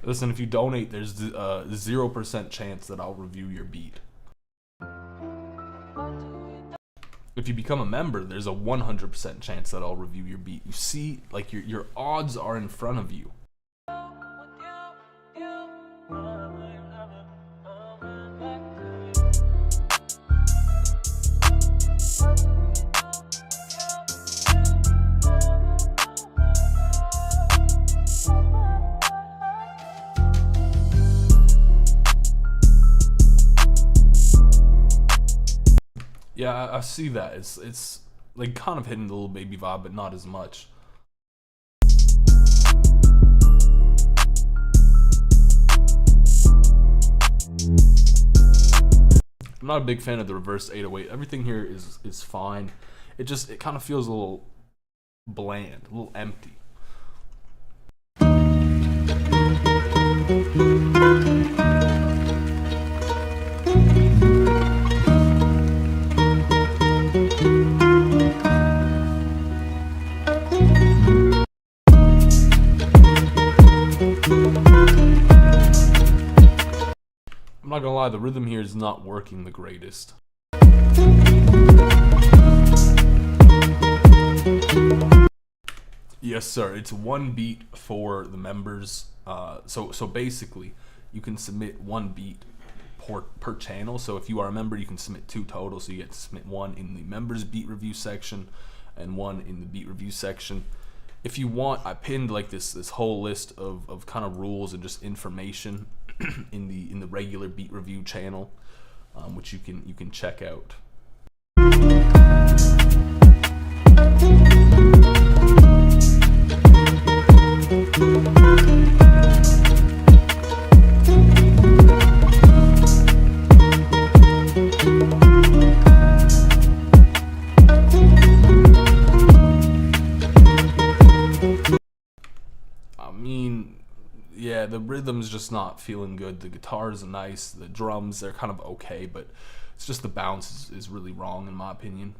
Listen, if you donate, there's 0% chance that I'll review your beat. If you become a member, there's a 100% chance that I'll review your beat. You see, like your odds are in front of you. I see that. It's like kind of hitting the little baby vibe, but not as much. I'm not a big fan of the reverse 808. Everything here is fine. It kind of feels a little bland, a little empty. I'm not gonna lie, the rhythm here is not working the greatest. Yes, sir. It's one beat for the members. So basically, you can submit one beat per channel. So if you are a member, you can submit 2 total. So you get to submit one in the members beat review section and one in the beat review section. If you want, I pinned like this whole list of kind of rules and just information in the regular beat review channel, which you can check out. Yeah, the rhythm's just not feeling good. The guitars are nice, the drums, they're kind of okay, but it's just the bounce is really wrong in my opinion.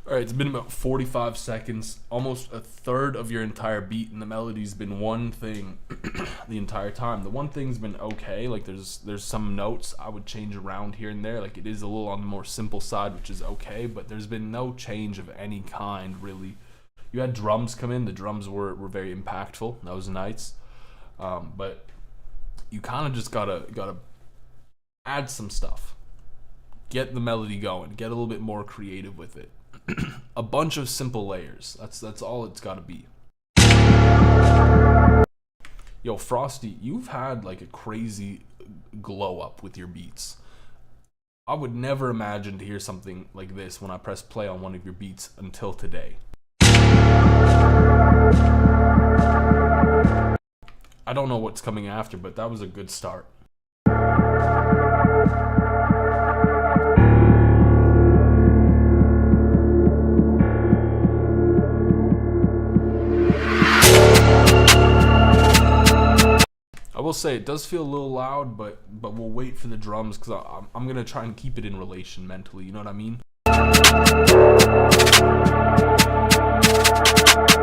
Alright, it's been about 45 seconds, almost a third of your entire beat, and the melody's been one thing the entire time. The one thing's been okay, like there's some notes I would change around here and there, like it is a little on the more simple side, which is okay, but there's been no change of any kind, really. You had drums come in, the drums were very impactful, that was nice, but you kind of just gotta add some stuff. Get the melody going, get a little bit more creative with it. A bunch of simple layers. That's all it's got to be. Yo, Frosty, you've had like a crazy glow up with your beats. I would never imagine to hear something like this when I press play on one of your beats until today. I don't know what's coming after, but that was a good start. I will say it does feel a little loud, but we'll wait for the drums because I'm gonna try and keep it in relation mentally. You know what I mean?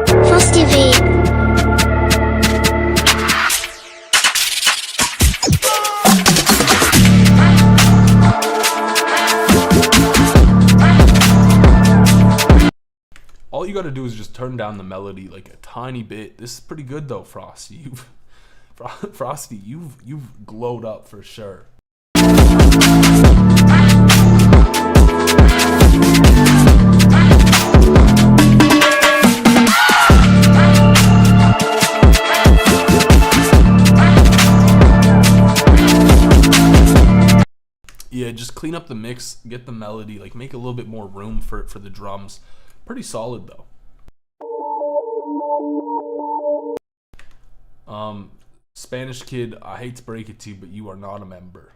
Frosty V. All you gotta do is just turn down the melody like a tiny bit. This is pretty good though, Frosty. Frosty, you've glowed up for sure. Yeah, just clean up the mix, get the melody, like make a little bit more room for the drums. Pretty solid though. Spanish Kid, I hate to break it to you, but you are not a member.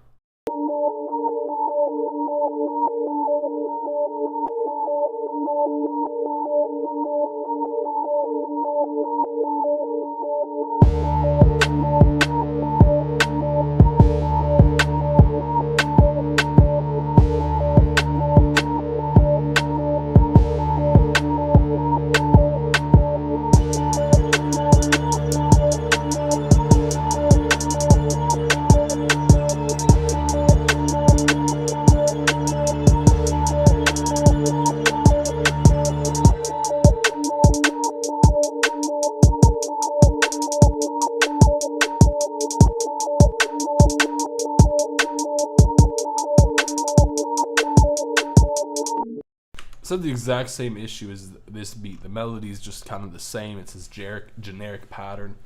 So the exact same issue as this beat. The melody is just kind of the same. It's this generic pattern.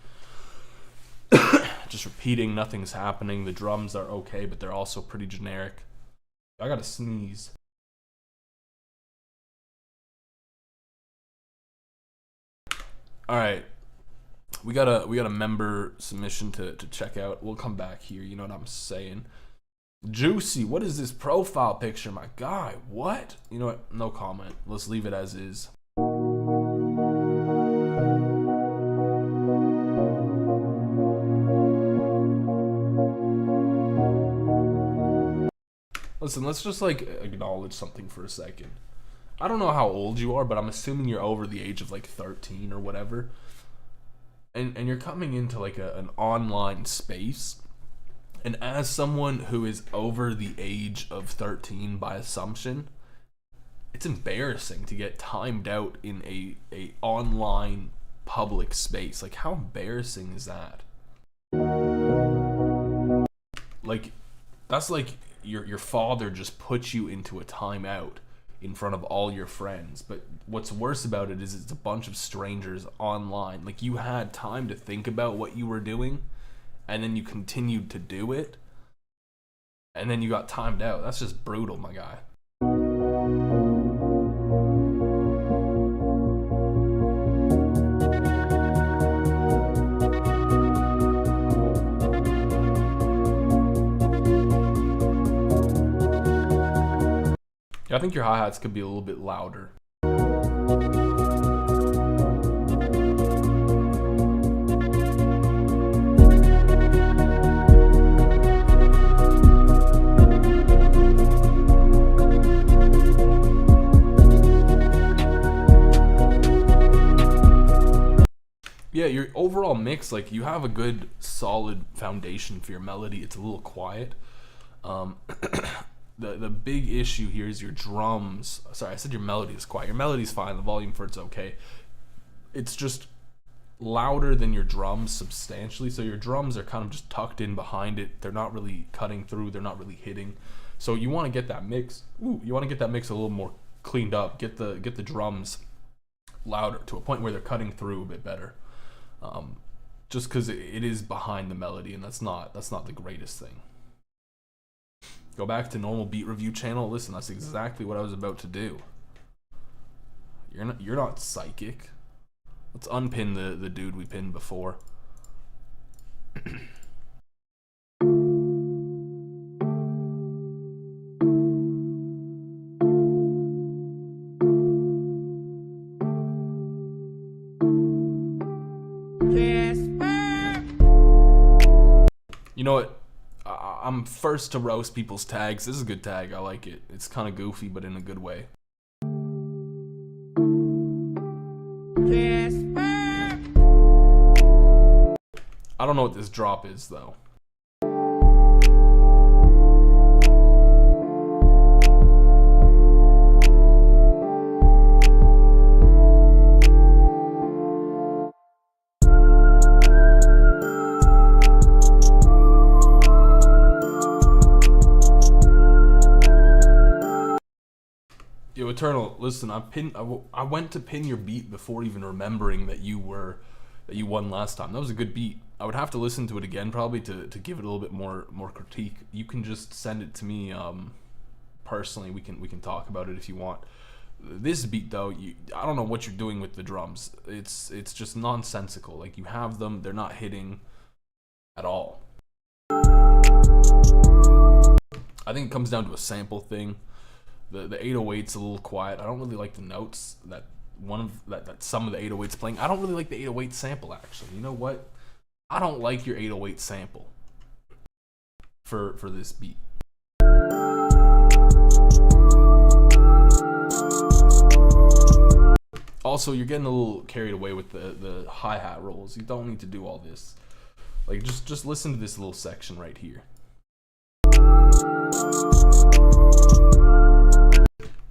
Just repeating, nothing's happening. The drums are okay, but they're also pretty generic. I gotta sneeze. Alright. We got a member submission to check out. We'll come back here, you know what I'm saying. Juicy, what is this profile picture, my guy? What? You know what? No comment. Let's leave it as is. Listen, let's just like acknowledge something for a second. I don't know how old you are, but I'm assuming you're over the age of like 13 or whatever. And you're coming into like an online space. And as someone who is over the age of 13 by assumption, it's embarrassing to get timed out in a online public space. Like, how embarrassing is that? Like, that's like your father just put you into a timeout in front of all your friends. But what's worse about it is it's a bunch of strangers online. Like, you had time to think about what you were doing, and then you continued to do it, and then you got timed out. That's just brutal, my guy. Yeah, I think your hi-hats could be a little bit louder. Yeah, your overall mix, like, you have a good solid foundation for your melody. It's a little quiet. The big issue here is your drums. Sorry, I said your melody is quiet. Your melody's fine. The volume for it's okay. It's just louder than your drums substantially. So your drums are kind of just tucked in behind it. They're not really cutting through. They're not really hitting. So you want to get that mix. You want to get that mix a little more cleaned up. Get the drums louder to a point where they're cutting through a bit better. Just because it is behind the melody, and that's not the greatest thing. Go back to normal beat review channel. Listen, that's exactly what I was about to do. You're not psychic. Let's unpin the dude we pinned before. You know what? I'm first to roast people's tags. This is a good tag. I like it. It's kind of goofy, but in a good way. I don't know what this drop is, though. Yo, Eternal, listen, I went to pin your beat before even remembering that you won last time. That was a good beat. I would have to listen to it again probably to give it a little bit more critique. You can just send it to me personally. We can talk about it if you want. This beat though, I don't know what you're doing with the drums. It's just nonsensical. Like, you have them, they're not hitting at all. I think it comes down to a sample thing. The 808's a little quiet. I don't really like the notes that some of the 808's playing. I don't really like the 808 sample, actually. You know what? I don't like your 808 sample for this beat. Also, you're getting a little carried away with the hi-hat rolls. You don't need to do all this. Like, just listen to this little section right here.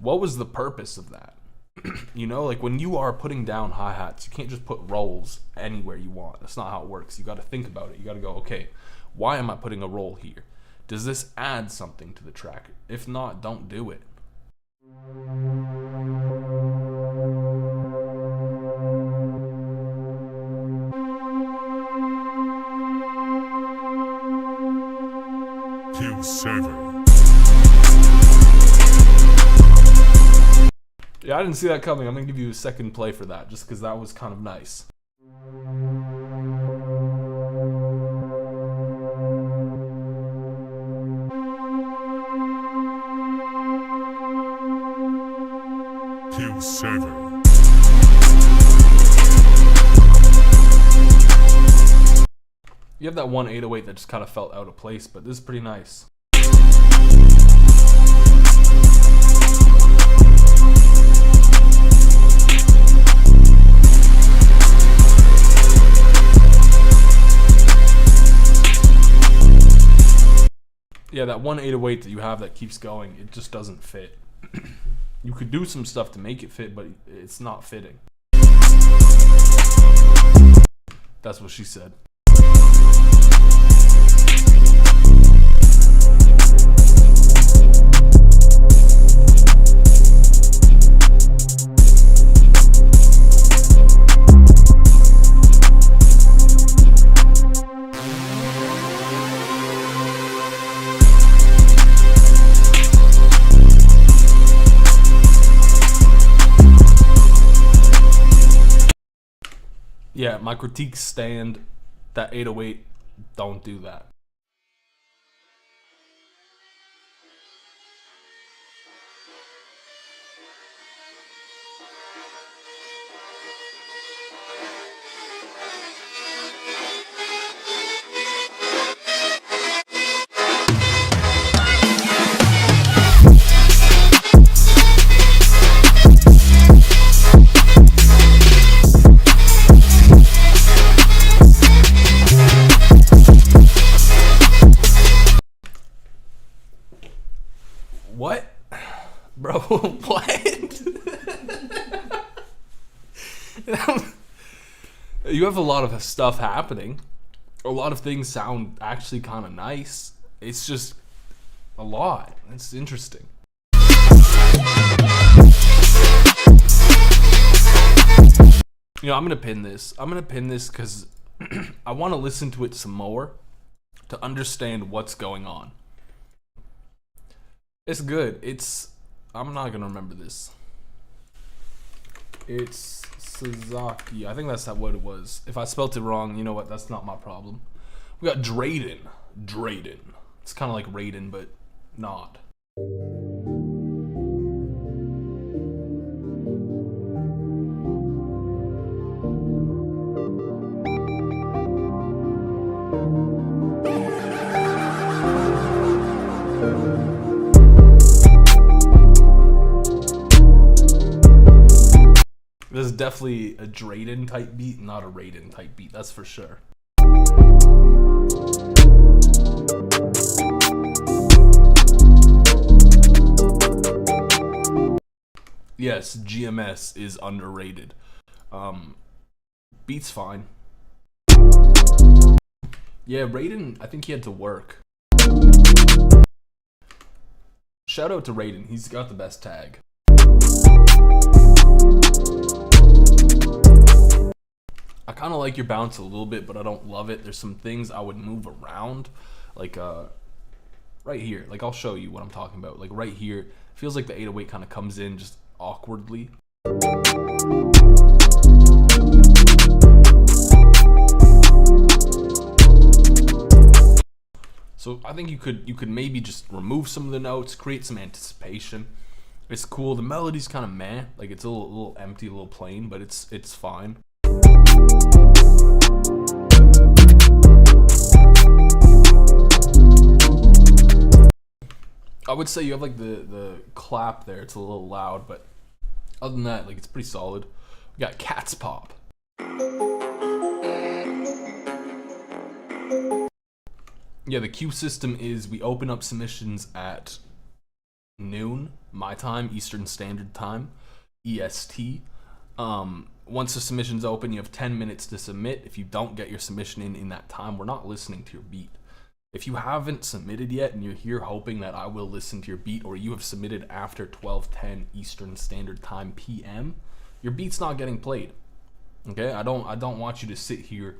What was the purpose of that? You know, like, when you are putting down hi-hats, you can't just put rolls anywhere you want. That's not how it works. You got to think about it. You got to go, okay, why am I putting a roll here? Does this add something to the track? If not, don't do it. Kill 7. Yeah, I didn't see that coming. I'm gonna give you a second play for that, just because that was kind of nice. Kill 7. You have that one 808 that just kind of felt out of place, but this is pretty nice. Yeah, that one 808 that you have that keeps going, it just doesn't fit. You could do some stuff to make it fit, but it's not fitting. That's what she said. Yeah, my critiques stand. That 808, don't do that. What? Bro, what? You have a lot of stuff happening. A lot of things sound actually kind of nice. It's just a lot. It's interesting. You know, I'm going to pin this. I'm going to pin this because I want to listen to it some more to understand what's going on. It's good. I'm not gonna remember this. It's Suzaki. I think that's what it was. If I spelt it wrong, you know what? That's not my problem. We got Drayden. It's kind of like Raiden, but not. This is definitely a Drayden type beat, not a Raiden type beat, that's for sure. Yes, GMS is underrated. Beat's fine. Yeah, Raiden, I think he had to work. Shout out to Raiden, he's got the best tag. I kind of like your bounce a little bit, but I don't love it. There's some things I would move around, like right here. Like I'll show you what I'm talking about. Like right here, feels like the 808 kind of comes in just awkwardly. So I think you could maybe just remove some of the notes, create some anticipation. It's cool. The melody's kind of meh, like it's a little empty, a little plain, but it's fine. I would say you have like the clap there. It's a little loud, but other than that, like it's pretty solid. We got Cat's Pop. Yeah, the queue system is we open up submissions at noon, my time, Eastern Standard Time, EST. Once the submission's open, you have 10 minutes to submit. If you don't get your submission in that time, we're not listening to your beat. If you haven't submitted yet and you're here hoping that I will listen to your beat, or you have submitted after 12:10 Eastern Standard Time PM, your beat's not getting played. Okay? I don't want you to sit here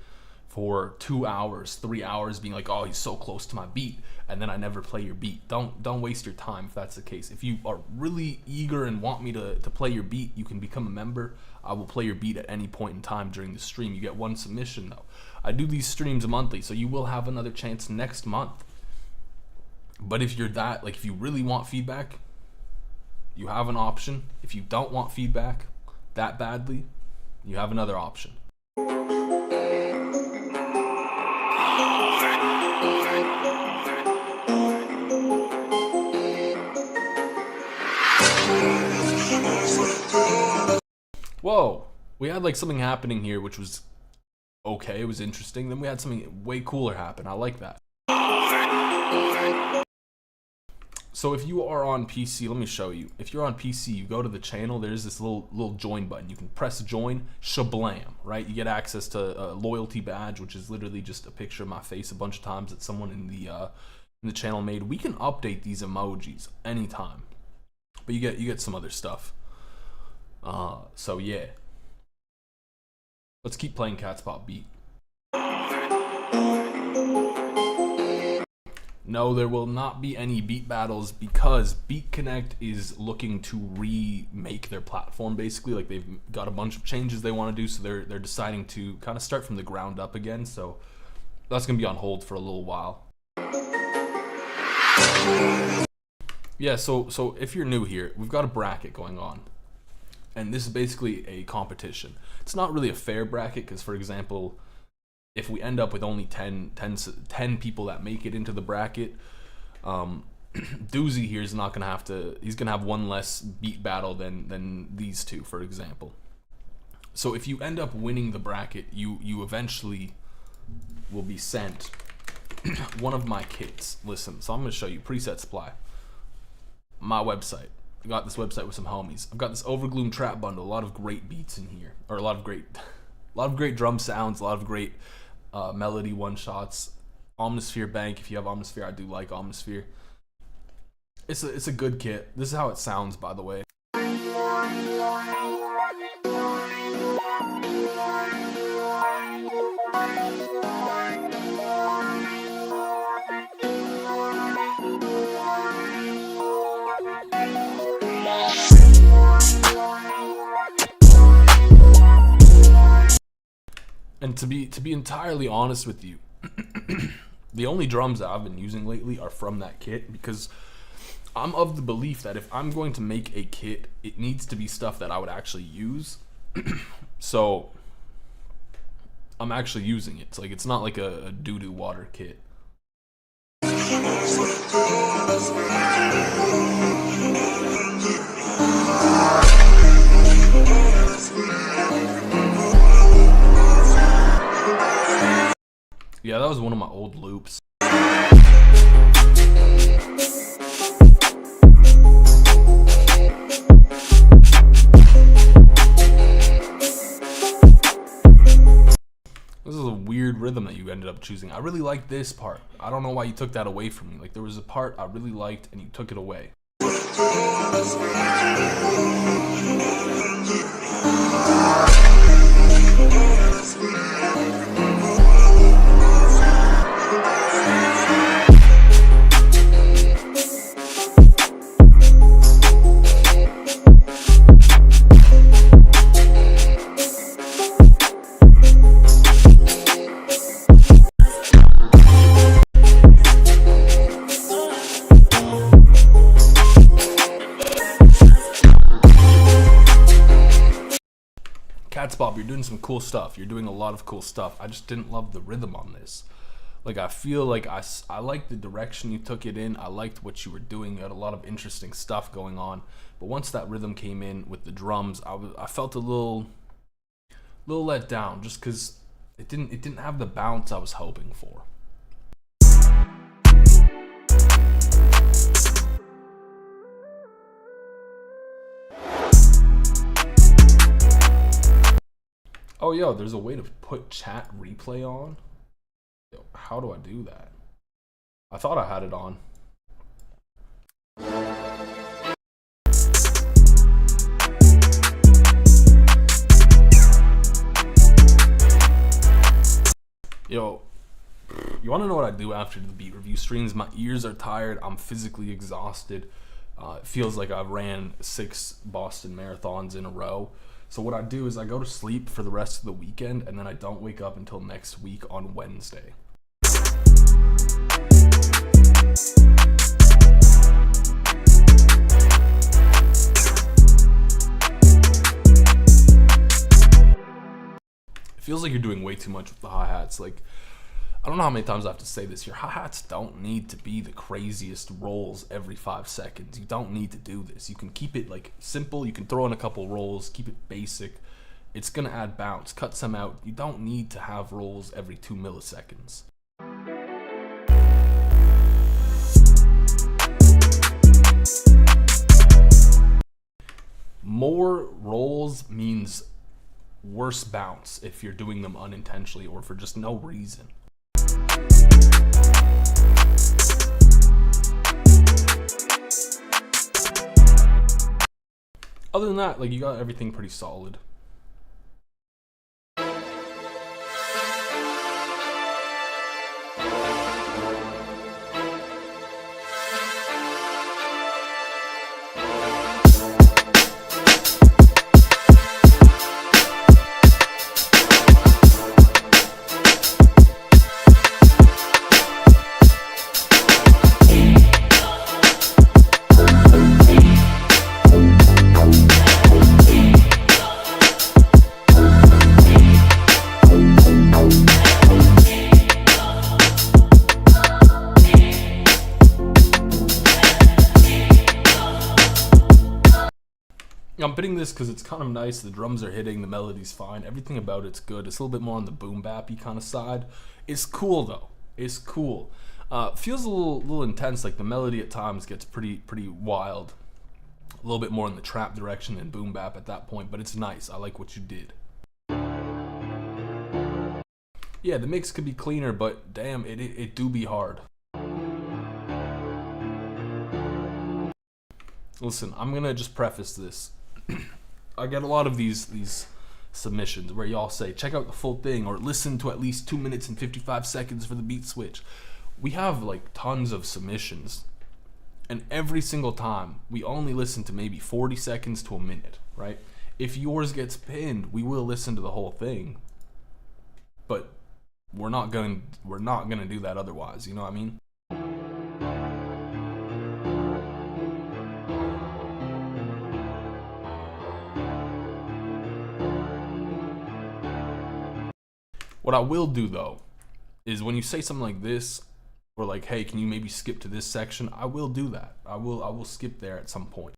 for 2 hours, 3 hours being like, oh, he's so close to my beat, and then I never play your beat. Don't waste your time if that's the case. If you are really eager and want me to play your beat, you can become a member. I will play your beat at any point in time during the stream. You get one submission though. I do these streams monthly, so you will have another chance next month. But if you're that, like, if you really want feedback, you have an option. If you don't want feedback that badly, you have another option. Whoa, we had like something happening here which was okay, it was interesting. Then we had something way cooler happen. I like that. So if you are on PC, let me show you. If you're on PC, you go to the channel, there's this little join button. You can press join, shablam, right? You get access to a loyalty badge, which is literally just a picture of my face a bunch of times that someone in the channel made. We can update these emojis anytime, but you get some other stuff. So yeah, let's keep playing Catspot beat. No, there will not be any beat battles because Beat Connect is looking to remake their platform. Basically, like, they've got a bunch of changes they want to do, so they're deciding to kind of start from the ground up again. So that's gonna be on hold for a little while. Yeah, so if you're new here, we've got a bracket going on. And this is basically a competition. It's not really a fair bracket because, for example, if we end up with only 10 people that make it into the bracket, Doozy here is not going to have to, he's going to have one less beat battle than these two, for example. So if you end up winning the bracket, you eventually will be sent one of my kits. Listen, so I'm going to show you Preset Supply, my website. I got this website with some homies. I've got this Overgloom trap bundle, a lot of great beats in here, or a lot of great drum sounds, a lot of great melody one-shots. Omnisphere Bank, if you have Omnisphere, I do like Omnisphere. It's a good kit. This is how it sounds, by the way. And to be entirely honest with you, the only drums that I've been using lately are from that kit, because I'm of the belief that if I'm going to make a kit, it needs to be stuff that I would actually use. So I'm actually using it. It's not like a doo-doo water kit. Yeah, that was one of my old loops. This is a weird rhythm that you ended up choosing. I really like this part. I don't know why you took that away from me. Like, there was a part I really liked and you took it away. Catspop, you're doing some cool stuff. You're doing a lot of cool stuff. I just didn't love the rhythm on this. Like, I feel like I liked the direction you took it in. I liked what you were doing. You had a lot of interesting stuff going on. But once that rhythm came in with the drums, I felt a little let down, just because it didn't have the bounce I was hoping for. Oh, yo, there's a way to put chat replay on? Yo, how do I do that? I thought I had it on. Yo, you want to know what I do after the beat review streams? My ears are tired. I'm physically exhausted. It feels like I ran 6 Boston marathons in a row. So what I do is I go to sleep for the rest of the weekend, and then I don't wake up until next week on Wednesday. It feels like you're doing way too much with the hi-hats. Like, I don't know how many times I have to say this. Your hi-hats don't need to be the craziest rolls every 5 seconds. You don't need to do this. You can keep it like simple. You can throw in a couple rolls, keep it basic. It's gonna add bounce. Cut some out. You don't need to have rolls every 2 milliseconds. More rolls means worse bounce if you're doing them unintentionally or for just no reason. Other than that, like, you got everything pretty solid. I'm pitting this because it's kind of nice. The drums are hitting, the melody's fine, everything about it's good. It's a little bit more on the boom bappy kind of side. It's cool though. It's cool. Feels a little intense. Like the melody at times gets pretty wild. A little bit more in the trap direction than boom bap at that point, but it's nice. I like what you did. Yeah, the mix could be cleaner, but damn, it do be hard. Listen, I'm gonna just preface this. I get a lot of these submissions where y'all say, check out the full thing or listen to at least 2 minutes and 55 seconds for the beat switch. We have like tons of submissions, and every single time we only listen to maybe 40 seconds to a minute, right? If yours gets pinned, we will listen to the whole thing, but we're not gonna do that otherwise, you know what I mean? What I will do though is when you say something like this, or like, hey, can you maybe skip to this section? I will do that. I will skip there at some point.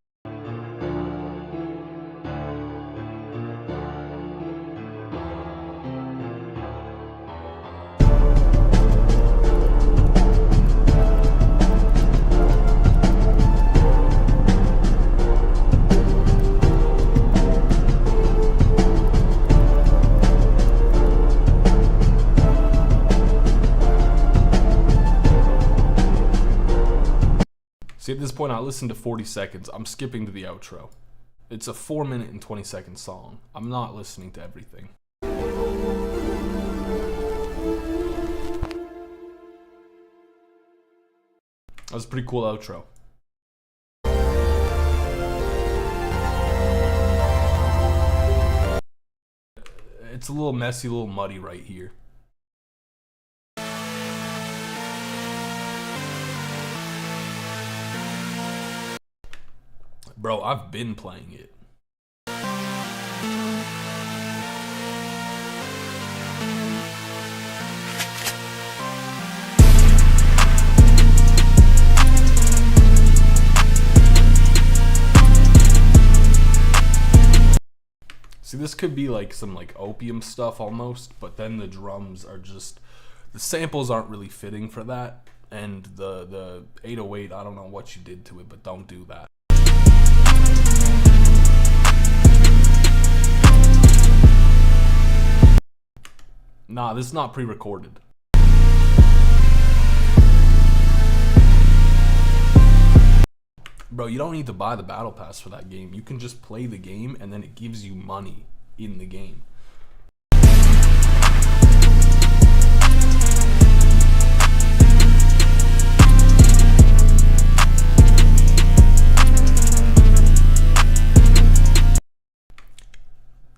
See, at this point, I listened to 40 seconds. I'm skipping to the outro. It's a 4-minute and 20-second song. I'm not listening to everything. That was a pretty cool outro. It's a little messy, a little muddy right here. Bro, I've been playing it. See, this could be like some like opium stuff almost, but then the drums are just, the samples aren't really fitting for that, and the 808, I don't know what you did to it, but don't do that. Nah, this is not pre-recorded. Bro, you don't need to buy the battle pass for that game. You can just play the game and then it gives you money in the game.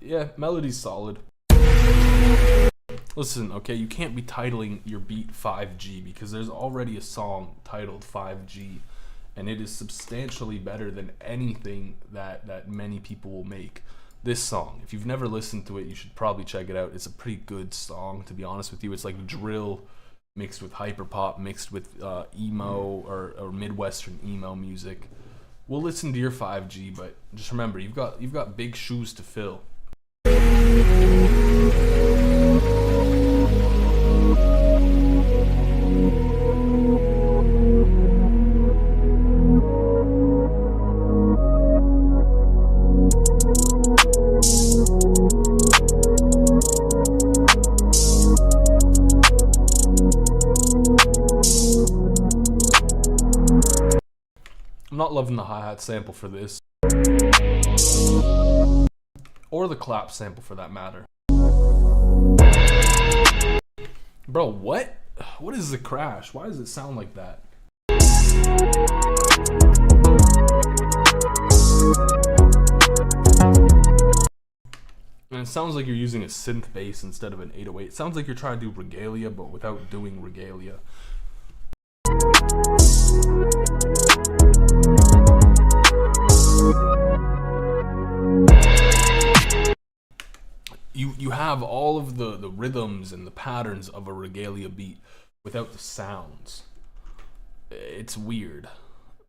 Yeah, melody's solid. Listen, okay, you can't be titling your beat 5G because there's already a song titled 5G, and it is substantially better than anything that many people will make. This song, if you've never listened to it, you should probably check it out. It's a pretty good song, to be honest with you. It's like drill mixed with hyperpop, mixed with emo or Midwestern emo music. We'll listen to your 5G, but just remember, you've got big shoes to fill. I'm not loving the hi-hat sample for this. Or the clap sample for that matter. Bro, what? What is the crash? Why does it sound like that? And it sounds like you're using a synth bass instead of an 808. It sounds like you're trying to do regalia, but without doing regalia. You have all of the rhythms and the patterns of a regalia beat without the sounds. It's weird.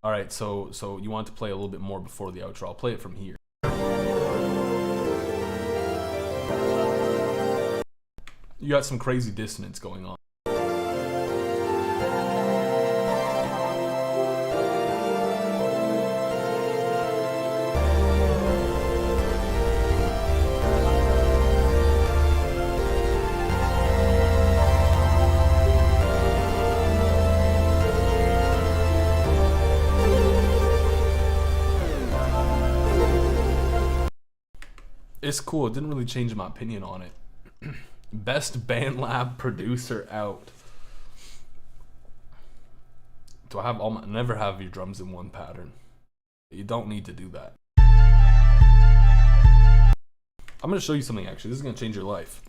All right, so you want to play a little bit more before the outro. I'll play it from here. You got some crazy dissonance going on. It's cool. It didn't really change my opinion on it. Best BandLab producer out. Do I have all my... Never have your drums in one pattern. You don't need to do that. I'm going to show you something actually. This is going to change your life.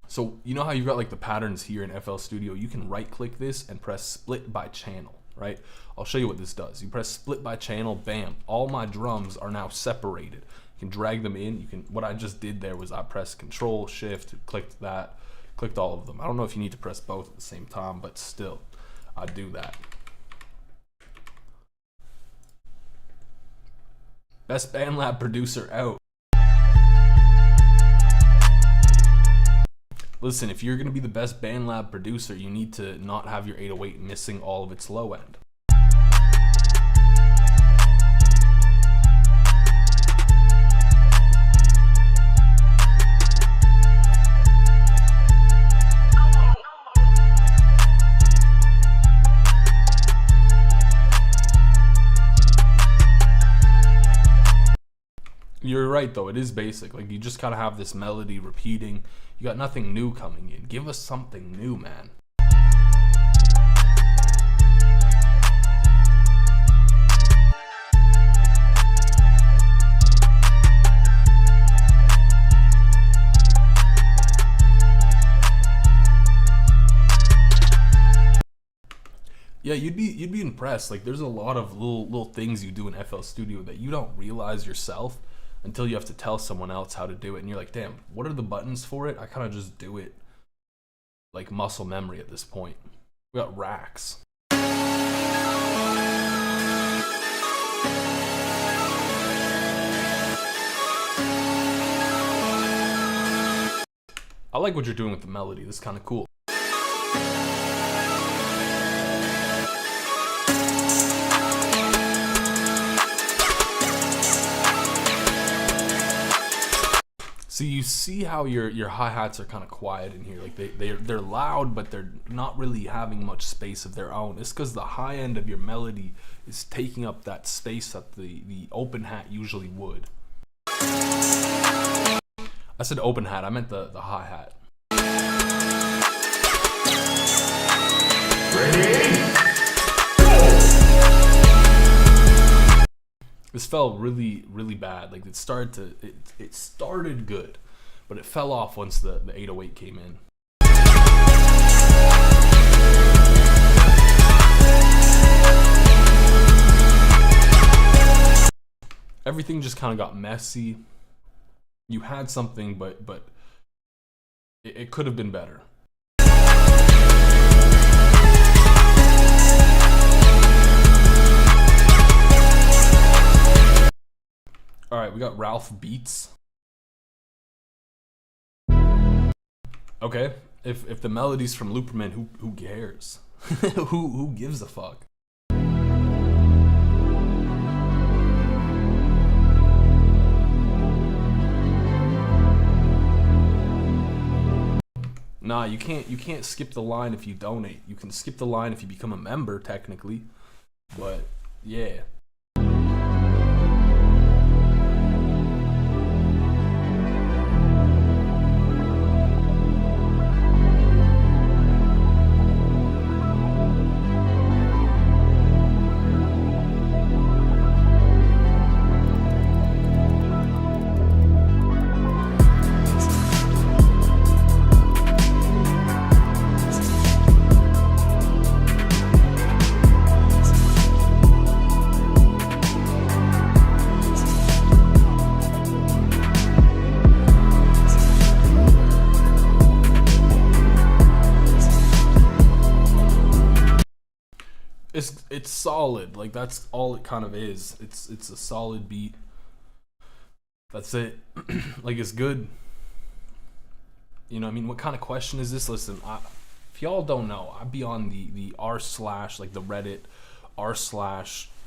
So you know how you've got like the patterns here in FL Studio? You can right click this and press split by channel, right? I'll show you what this does. You press split by channel, bam. All my drums are now separated. You can drag them in. You can. What I just did there was I pressed Control Shift, clicked that, clicked all of them. I don't know if you need to press both at the same time, but still, I do that. Best BandLab producer out. Listen, if you're gonna be the best BandLab producer, you need to not have your 808 missing all of its low end. You're right though, it is basic. Like you just kind of have this melody repeating. You got nothing new coming in. Give us something new, man. Yeah, you'd be impressed. Like there's a lot of little things you do in FL Studio that you don't realize yourself until you have to tell someone else how to do it, and you're like, damn, what are the buttons for it? I kind of just do it like muscle memory at this point. We got racks. I like what you're doing with the melody. This is kind of cool. So you see how your hi-hats are kind of quiet in here. Like they're loud, but they're not really having much space of their own. It's because the high end of your melody is taking up that space that the open hat usually would. I said open hat, I meant the hi-hat. This felt really, really bad. Like it started good, but it fell off once the 808 came in. Everything just kind of got messy. You had something, but it could have been better. All right, we got rlybeats. Okay, if the melody's from Looperman, who cares? who gives a fuck? Nah, you can't skip the line if you donate. You can skip the line if you become a member, technically. But yeah. It's solid. Like that's all it kind of is. It's a solid beat. That's it. Like it's good. You know what I mean? What kind of question is this? Listen, if y'all don't know, I'd be on the r/ like the Reddit r/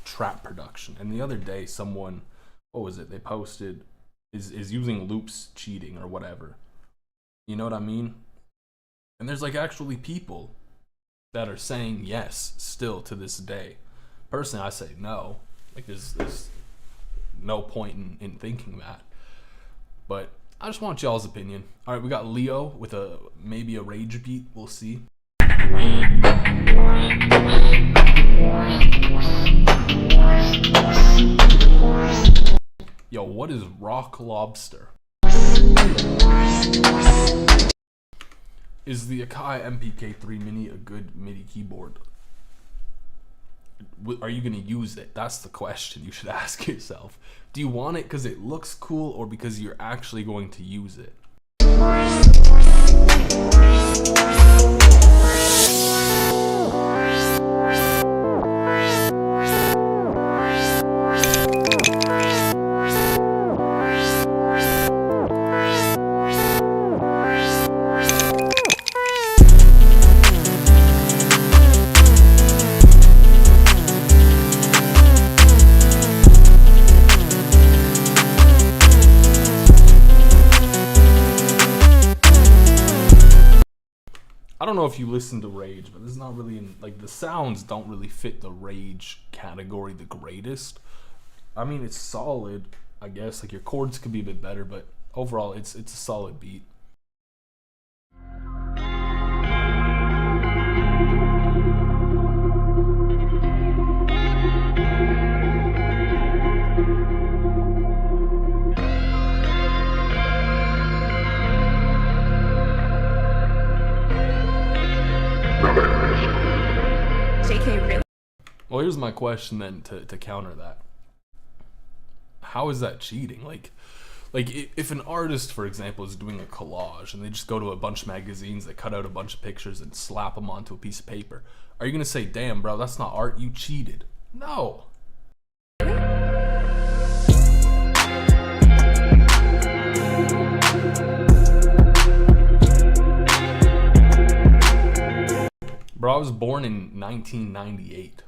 trap production. And the other day someone, what was it? They posted is using loops cheating or whatever. You know what I mean? And there's like actually people that are saying yes still to this day. Personally, I say no. Like there's no point in thinking that. But I just want y'all's opinion. All right, we got Leo with maybe a rage beat. We'll see. Yo, what is Rock Lobster? Is the Akai MPK3 Mini a good MIDI keyboard? Are you going to use it? That's the question you should ask yourself. Do you want it because it looks cool or because you're actually going to use it? I don't know if you listen to Rage, but this is not really like the sounds don't really fit the Rage category the greatest. I mean, it's solid, I guess. Like your chords could be a bit better, but overall, it's a solid beat. Well, here's my question then to counter that. How is that cheating? Like if an artist, for example, is doing a collage and they just go to a bunch of magazines, they cut out a bunch of pictures and slap them onto a piece of paper, are you gonna say, damn, bro, that's not art, you cheated? No. Bro, I was born in 1998.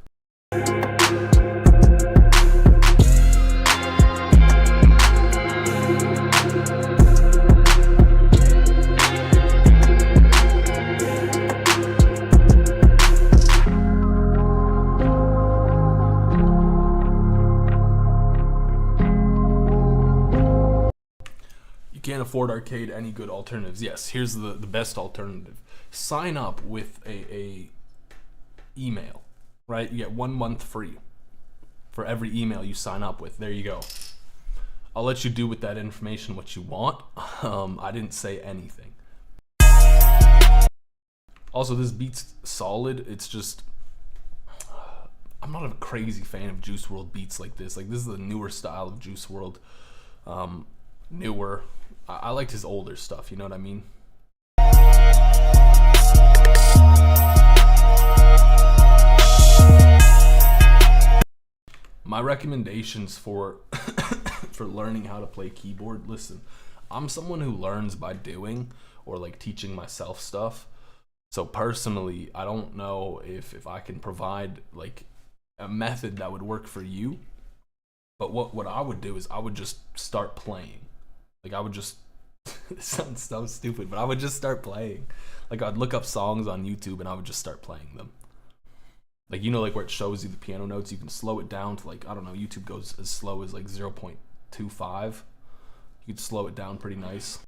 afford arcade, any good alternatives? Yes, here's the best alternative. Sign up with a email, right? You get 1 month free for every email you sign up with. There you go. I'll let you do with that information what you want. I didn't say anything. Also, this beat's solid. It's just, I'm not a crazy fan of Juice WRLD beats like this. Like, this is the newer style of Juice WRLD. Newer. I liked his older stuff, you know what I mean? My recommendations for for learning how to play keyboard. Listen, I'm someone who learns by doing or like teaching myself stuff. So personally, I don't know if I can provide like a method that would work for you. But what I would do is I would just start playing. Like I would just, this sounds so stupid, but I would just start playing. Like I'd look up songs on YouTube and I would just start playing them. Like, you know, like where it shows you the piano notes, you can slow it down to like, I don't know, YouTube goes as slow as like 0.25. You could slow it down pretty nice.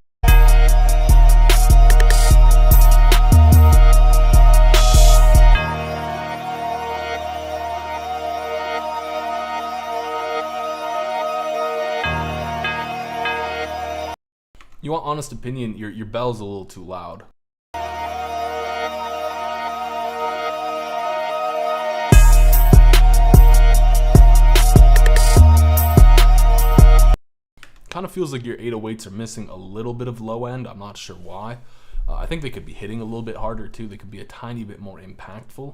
You want honest opinion, your bell's a little too loud. Kind of feels like your 808s are missing a little bit of low end. I'm not sure why. I think they could be hitting a little bit harder too. They could be a tiny bit more impactful.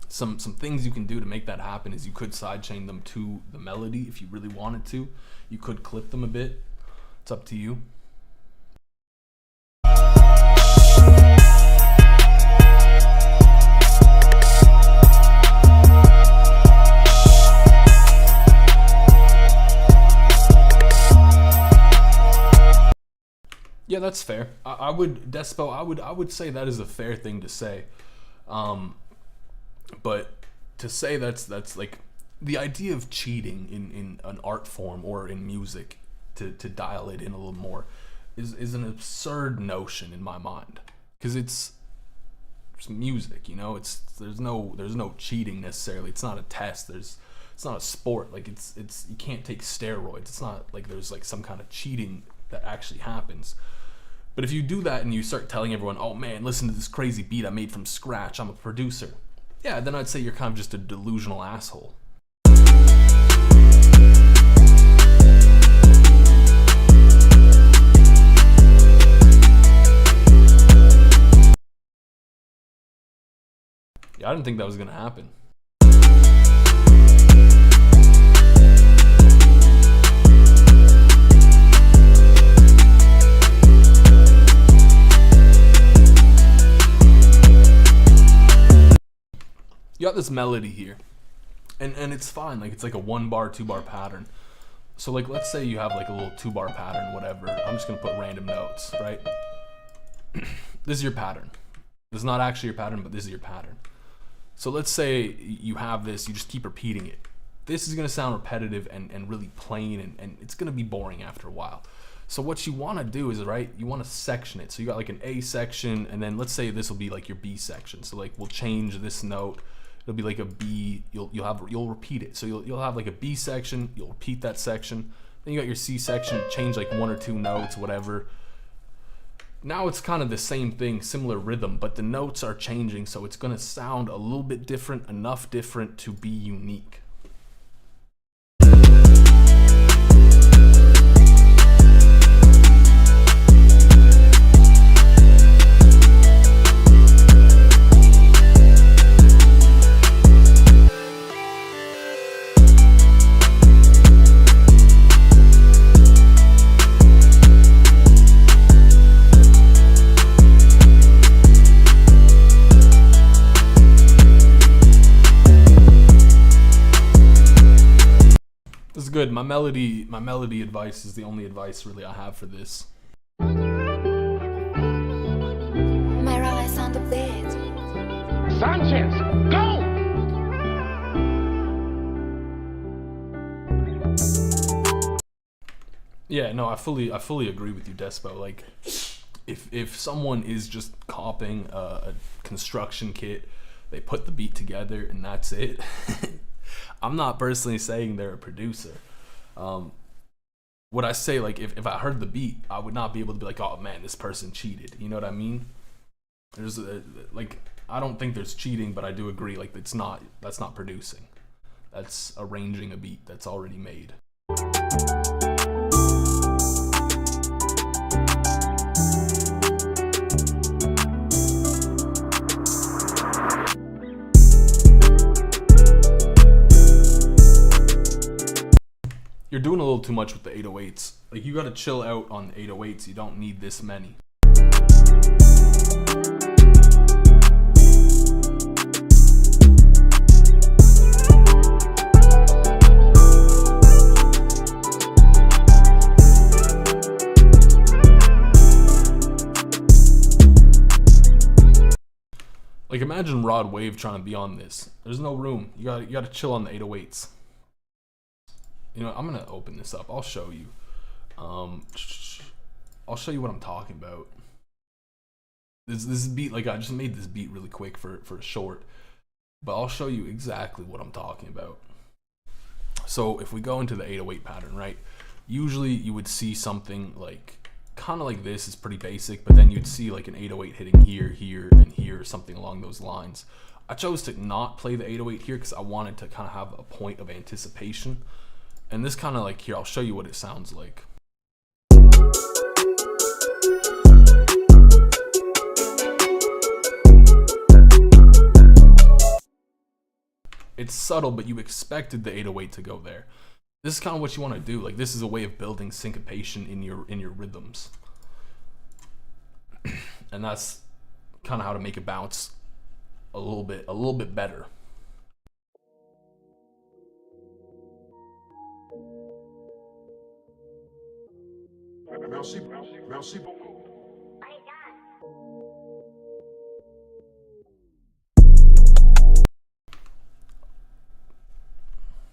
Some things you can do to make that happen is you could sidechain them to the melody if you really wanted to. You could clip them a bit. It's up to you. Yeah, that's fair. I would, Despo, I would say that is a fair thing to say. But to say that's like the idea of cheating in an art form or in music to dial it in a little more is an absurd notion in my mind. Because it's music, you know, there's no cheating necessarily. It's not a test. It's not a sport. Like it's you can't take steroids. It's not like there's like some kind of cheating that actually happens. But if you do that and you start telling everyone, oh man, listen to this crazy beat I made from scratch, I'm a producer. Yeah, then I'd say you're kind of just a delusional asshole. Yeah, I didn't think that was gonna happen. You got this melody here, and it's fine. Like it's like a 1 bar, 2 bar pattern. So like let's say you have like a little 2 bar pattern, whatever. I'm just gonna put random notes, right? This is your pattern. This is not actually your pattern, but this is your pattern. So let's say you have this, you just keep repeating it. This is gonna sound repetitive and really plain, and it's gonna be boring after a while. So what you wanna do is, right, you wanna section it. So you got like an A section, and then let's say this will be like your B section. So like we'll change this note. It'll be like a B. You'll repeat it. So you'll have like a B section. You'll repeat that section. Then you got your C section. Change like 1 or 2 notes, whatever. Now it's kind of the same thing, similar rhythm, but the notes are changing, so it's gonna sound a little bit different, enough different to be unique. This is good. My melody advice is the only advice really I have for this. Morales on the beat. Sanchez, go! Yeah, no, I fully agree with you, Despo. Like, if someone is just copying a construction kit, they put the beat together and that's it. I'm not personally saying they're a producer. Would I say, like, if I heard the beat, I would not be able to be like, oh man, this person cheated. You know what I mean? There's like, I don't think there's cheating, but I do agree, like, that's not producing. That's arranging a beat that's already made. You're doing a little too much with the 808s. Like, you gotta chill out on the 808s. You don't need this many. Like, imagine Rod Wave trying to be on this. There's no room. You gotta chill on the 808s. You know, I'm gonna open this up. I'll show you. I'll show you what I'm talking about. This beat, like, I just made this beat really quick for a short, but I'll show you exactly what I'm talking about. So if we go into the 808 pattern, right? Usually you would see something like kind of like this is pretty basic, but then you'd see like an 808 hitting here, here, and here, something along those lines. I chose to not play the 808 here because I wanted to kind of have a point of anticipation. And this kind of like, here, I'll show you what it sounds like. It's subtle, but you expected the 808 to go there. This is kind of what you want to do. Like, this is a way of building syncopation in your rhythms. And that's kind of how to make it bounce a little bit better. Merci beaucoup.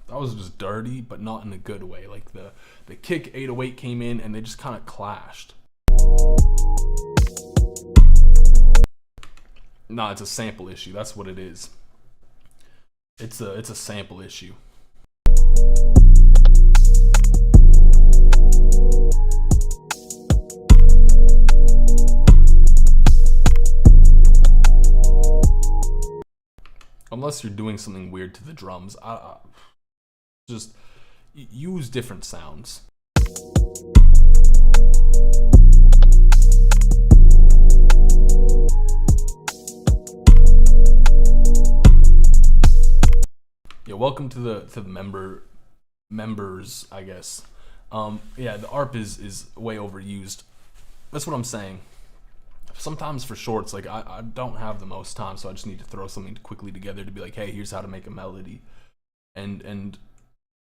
That was just dirty, but not in a good way. Like, the kick 808 came in and they just kind of clashed. Nah, it's a sample issue. That's what it is. It's a sample issue. Unless you're doing something weird to the drums, just use different sounds. Yeah, welcome to the members, I guess. Yeah, the ARP is way overused. That's what I'm saying. Sometimes for shorts, like, I don't have the most time, so I just need to throw something quickly together to be like, hey, here's how to make a melody. And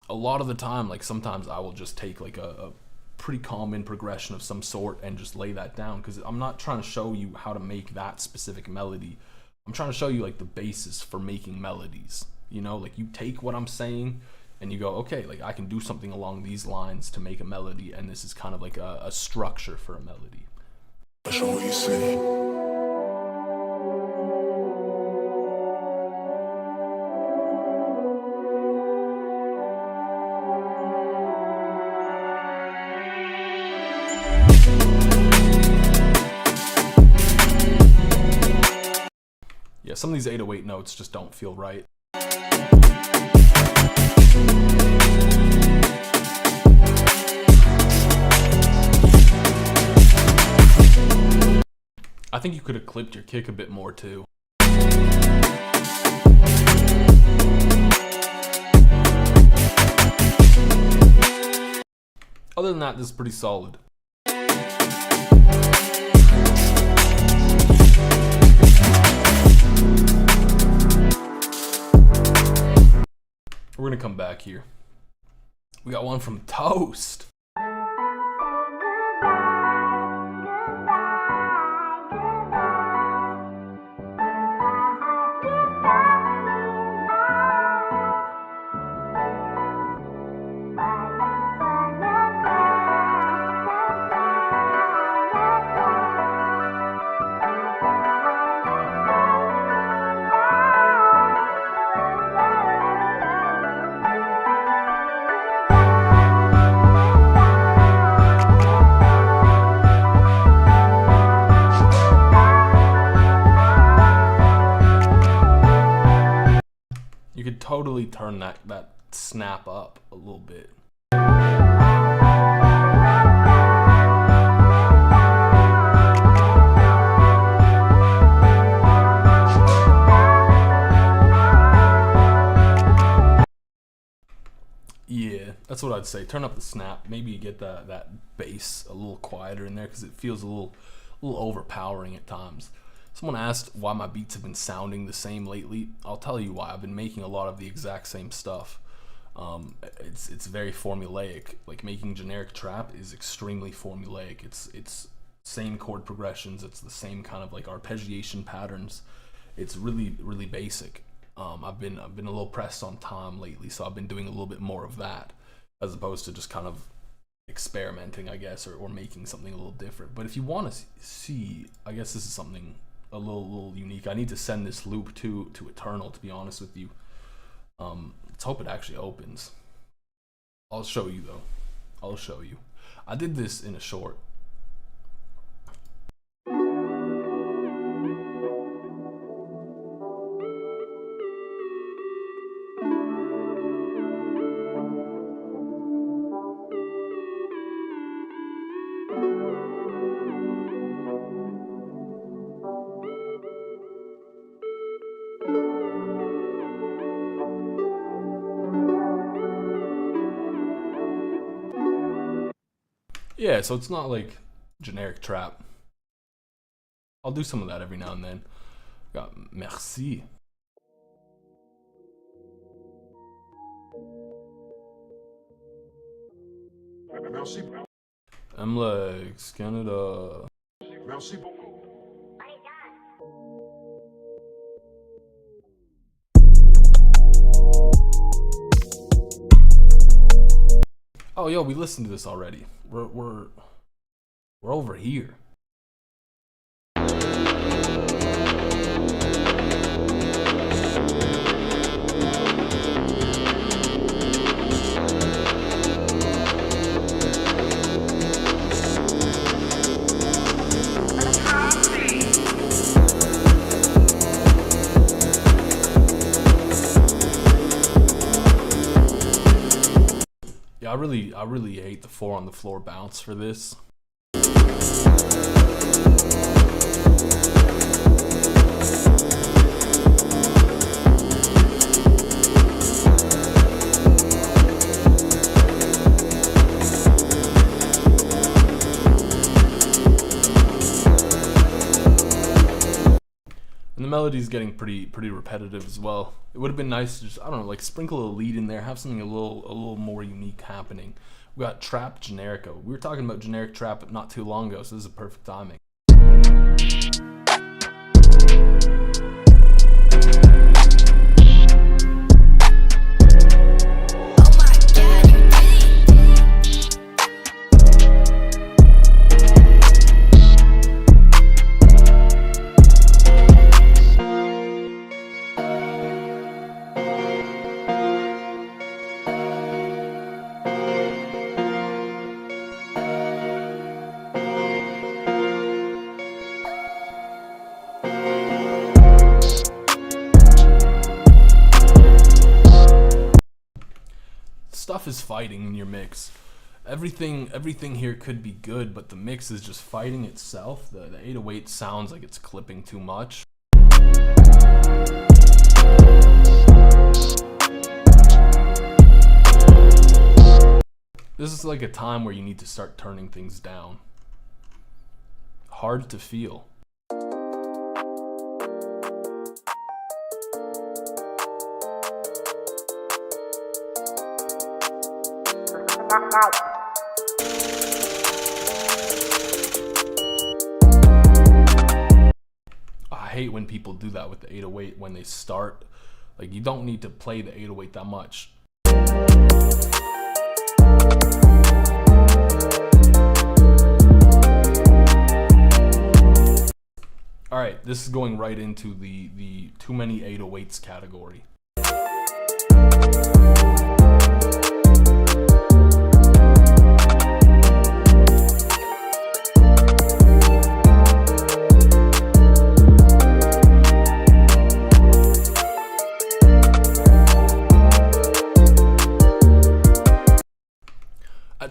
a lot of the time, like, sometimes I will just take like a pretty common progression of some sort and just lay that down, because I'm not trying to show you how to make that specific melody. I'm trying to show you like the basis for making melodies. You know, like, you take what I'm saying and you go, okay, like, I can do something along these lines to make a melody, and this is kind of like a structure for a melody. Show what you see. Yeah, some of these 808 notes just don't feel right. I think you could have clipped your kick a bit more too. Other than that, this is pretty solid. We're gonna come back here. We got one from Toast. totally turn that snap up a little bit. Yeah, that's what I'd say. Turn up the snap. Maybe get that bass a little quieter in there because it feels a little overpowering at times. Someone asked why my beats have been sounding the same lately. I'll tell you why. I've been making a lot of the exact same stuff. It's very formulaic. Like making generic trap is extremely formulaic. It's same chord progressions. It's the same kind of like arpeggiation patterns. It's really basic. I've been a little pressed on time lately, so I've been doing a little bit more of that as opposed to just kind of experimenting, I guess, or making something a little different. But if you want to see, I guess this is something a little unique. I need to send this loop to Eternal, to be honest with you. Let's hope it actually opens. I'll show you though. I'll show you. I did this in a short. Yeah, so it's not like generic trap. I'll do some of that every now and then. Got merci. Merci. MLegs, Canada. Merci beaucoup. Oh, yo, we listened to this already. We're over here. Yeah, I really hate the 4 on the floor bounce for this. And the melody's getting pretty repetitive as well. It would have been nice to just, I don't know, like sprinkle a lead in there, have something a little more unique happening. We got trap generico. We were talking about generic trap not too long ago, so this is a perfect timing. Stuff is fighting in your mix. Everything here could be good, but the mix is just fighting itself. The 808 sounds like it's clipping too much. This is like a time where you need to start turning things down. Hard to feel. I hate when people do that with the 808 when they start. Like, you don't need to play the 808 that much. Alright, this is going right into the too many 808s category.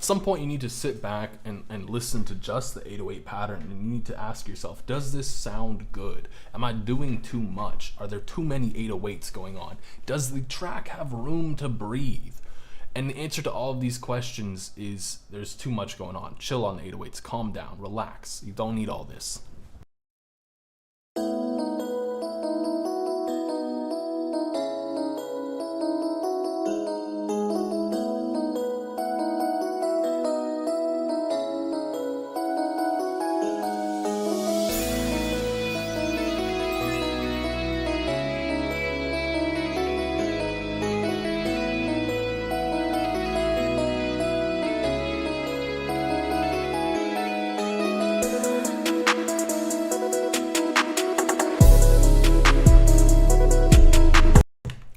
some point you need to sit back and listen to just the 808 pattern, and you need to ask yourself, does this sound good? Am I doing too much? Are there too many 808s going on? Does the track have room to breathe? And the answer to all of these questions is there's too much going on. Chill on the 808s, calm down, relax. You don't need all this.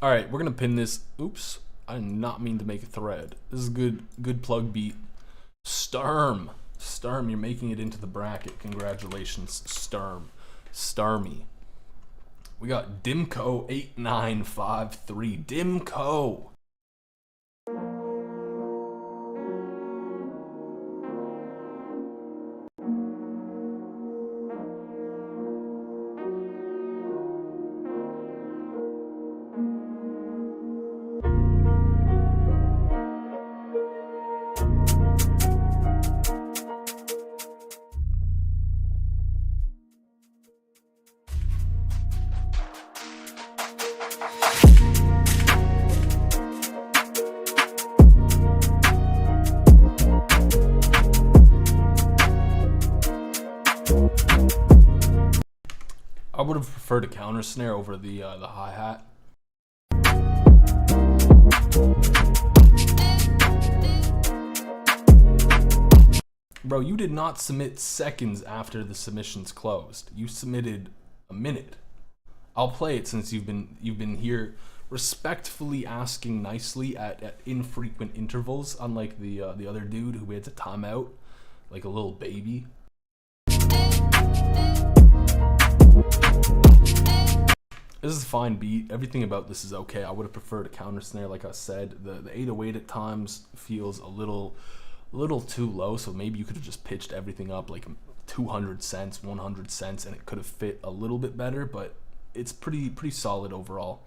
All right, we're gonna pin this. Oops, I did not mean to make a thread. This is a good plug beat. Sturm, you're making it into the bracket. Congratulations, Starmy. We got Dimco 8953. Dimco. I would have preferred a counter snare over the hi-hat. Bro, you did not submit seconds after the submissions closed. You submitted a minute. I'll play it since you've been here respectfully asking nicely at infrequent intervals, unlike the other dude who had to time out like a little baby. This is a fine beat. Everything about this is okay. I would have preferred a counter snare, like I said. The 808 at times feels a little too low, so maybe you could have just pitched everything up like 200 cents, 100 cents, and it could have fit a little bit better, but it's pretty solid overall.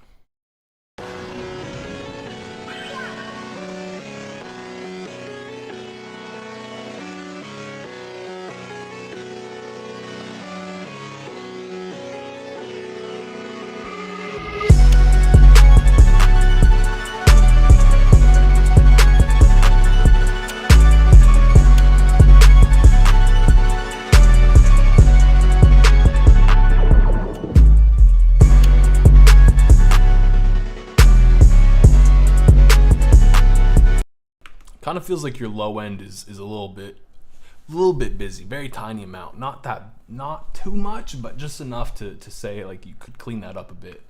Kind of feels like your low end is a little bit busy, very tiny amount, not too much, but just enough to say like you could clean that up a bit.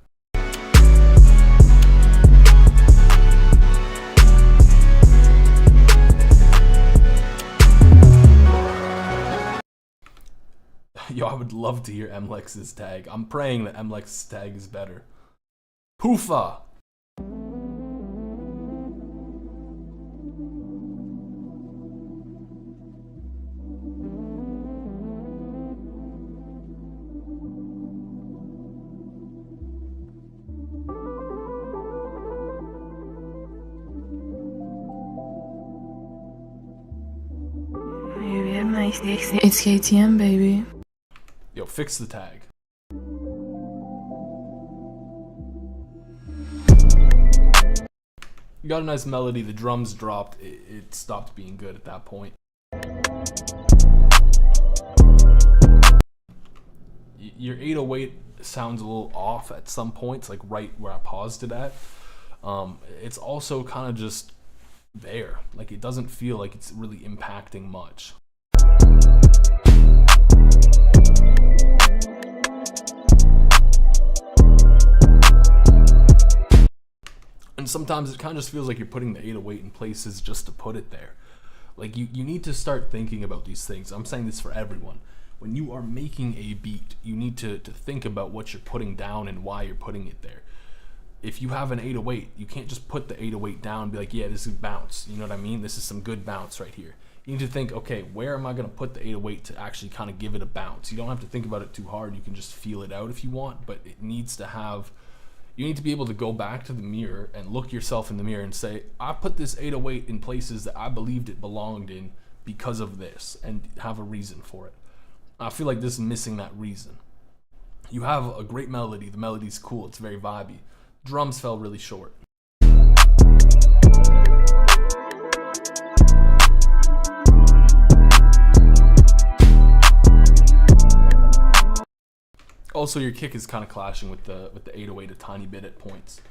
Yo, I would love to hear MLex's tag. I'm praying that MLex's tag is better. Hoofa! It's KTM, baby. Yo, fix the tag. You got a nice melody, the drums dropped, it stopped being good at that point. Your 808 sounds a little off at some points, like right where I paused it at. It's also kind of just there. Like it doesn't feel like it's really impacting much. And sometimes it kind of just feels like you're putting the 808 in places just to put it there. Like you need to start thinking about these things. I'm saying this for everyone. When you are making a beat, you need to think about what you're putting down and why you're putting it there. if you have an 808, you can't just put the 808 down and be like, yeah, this is bounce. You know what I mean? This is some good bounce right here. You need to think, okay, where am I going to put the 808 to actually kind of give it a bounce? You don't have to think about it too hard. You can just feel it out if you want, but it needs to have, you need to be able to go back to the mirror and look yourself in the mirror and say, I put this 808 in places that I believed it belonged in because of this, and have a reason for it. I feel like this is missing that reason. You have a great melody. The melody's cool. It's very vibey. Drums fell really short. Also, your kick is kind of clashing with the 808 a tiny bit at points.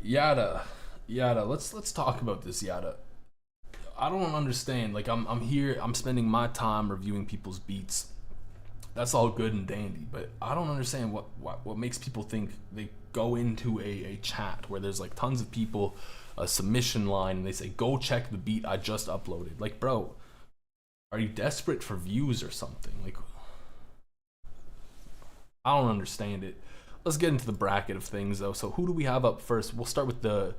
Yada. Let's talk about this, Yada. I don't understand. Like, I'm here. I'm spending my time reviewing people's beats. That's all good and dandy, but I don't understand what makes people think they go into a chat where there's like tons of people, a submission line, and they say, go check the beat I just uploaded. Like, bro, are you desperate for views or something? Like, I don't understand it. Let's get into the bracket of things, though. So who do we have up first? We'll start with the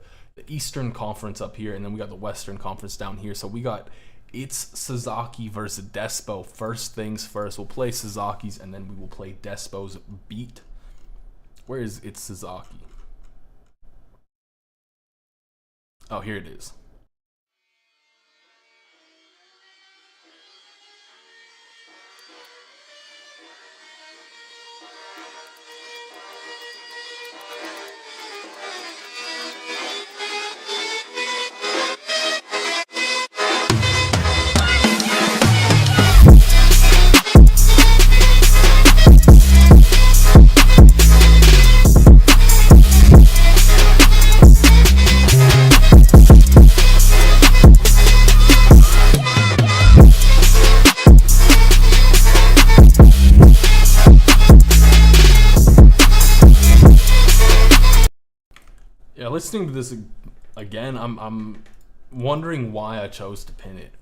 Eastern Conference up here, and then we got the Western Conference down here. So we got It's Sasaki versus Despo. First things first, we'll play Sasaki's, and then we will play Despo's beat. Where is It's Sasaki? Oh, here it is. Listening to this again, I'm wondering why I chose to pin it.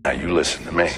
Now you listen to me.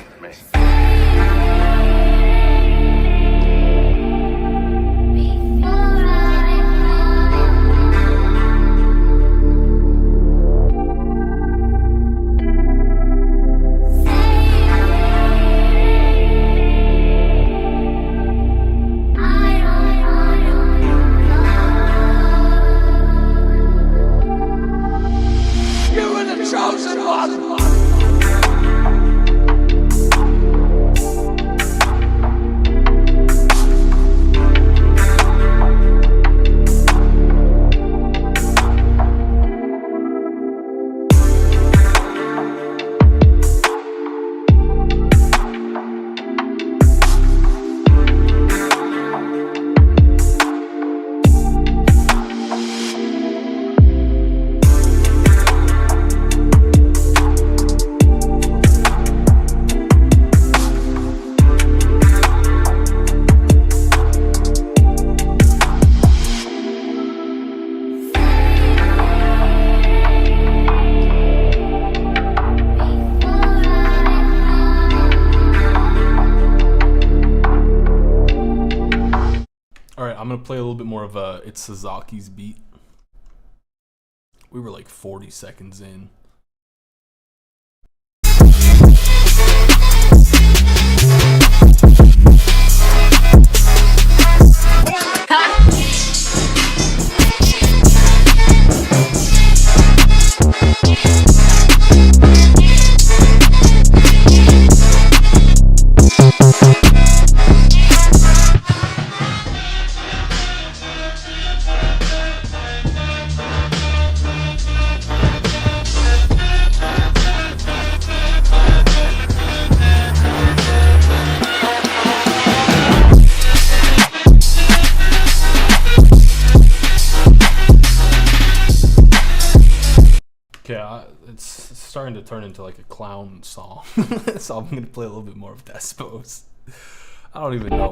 I'm gonna play a little bit more of It's Sasaki's beat. We were like 40 seconds in. It's starting to turn into like a clown song. So I'm gonna play a little bit more of Despo's. I don't even know.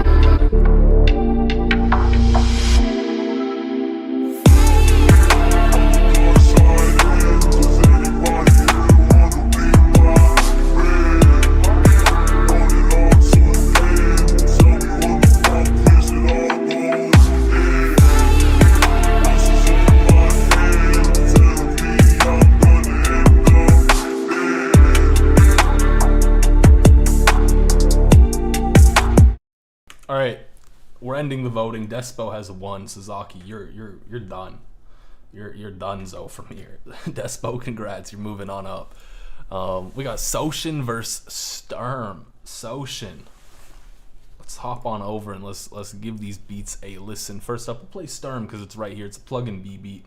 we're ending the voting. Despo has won. Sasaki, you're done. You're donezo from here. Despo, congrats. You're moving on up. We got Soshin versus Sturm. Soshin. Let's hop on over and let's give these beats a listen. First up, we'll play Sturm because it's right here. It's a plug-in B beat.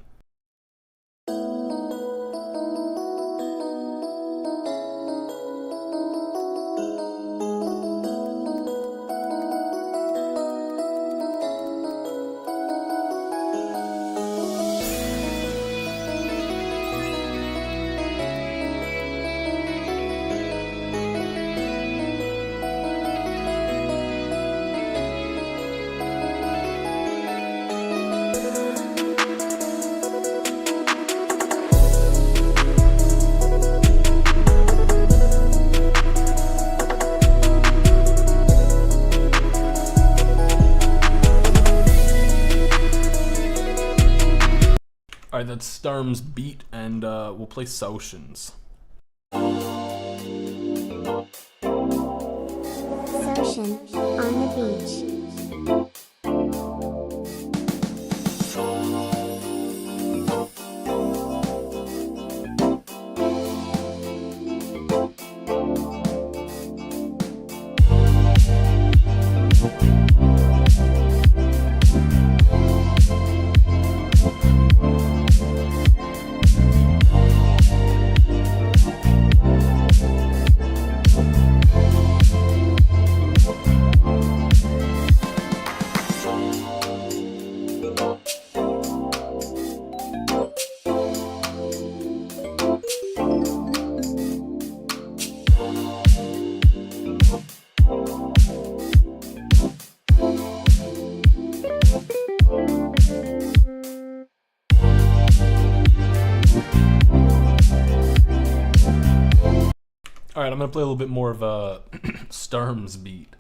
Alright, that's Sturm's beat, and we'll play Soshin's. Soshin on the beach. Alright, I'm gonna play a little bit more of a Sturm's beat.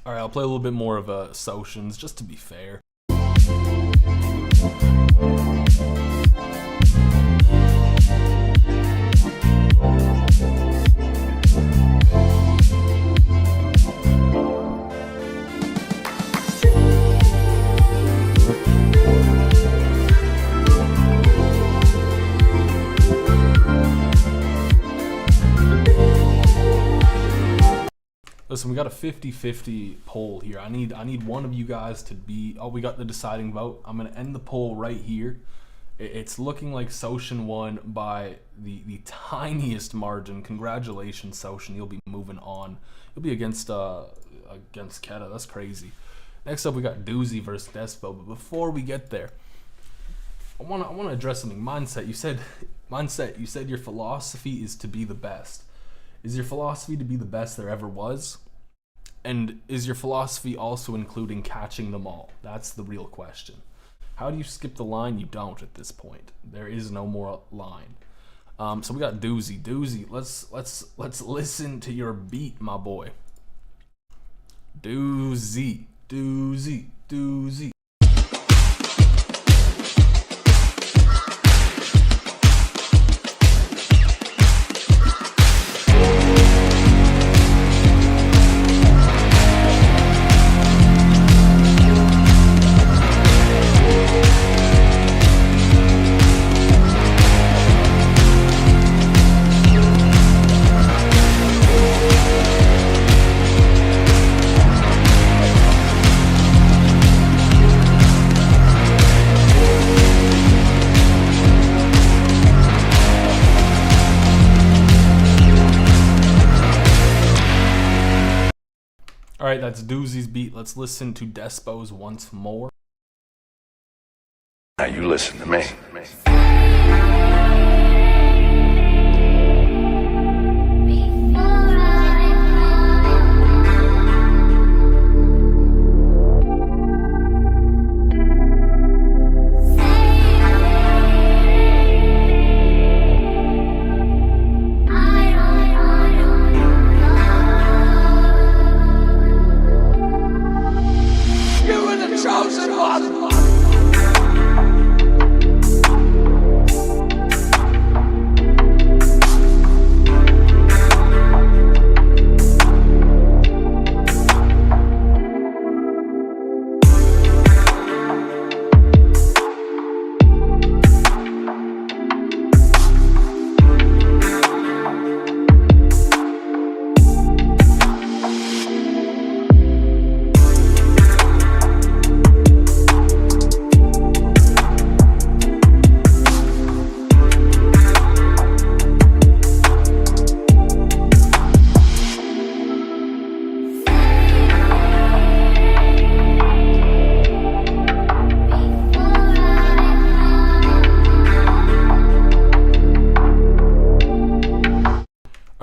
Alright, I'll play a little bit more of Soshin's just to be fair. Listen, we got a 50-50 poll here. I need one of you guys to be... Oh, we got the deciding vote. I'm going to end the poll right here. It's looking like Soshin won by the tiniest margin. Congratulations, Soshin. You'll be moving on. You'll be against Keta. That's crazy. Next up, we got Doozy versus Despo. But before we get there, I want to address something. Mindset. You said your philosophy is to be the best. Is your philosophy to be the best there ever was? And is your philosophy also including catching them all? That's the real question. How do you skip the line? You don't at this point. There is no more line. So we got Doozy. Doozy, let's listen to your beat, my boy. Doozy, Doozy, Doozy. Alright, that's Doozy's beat. Let's listen to Despo's once more. Now you listen to me. Beat.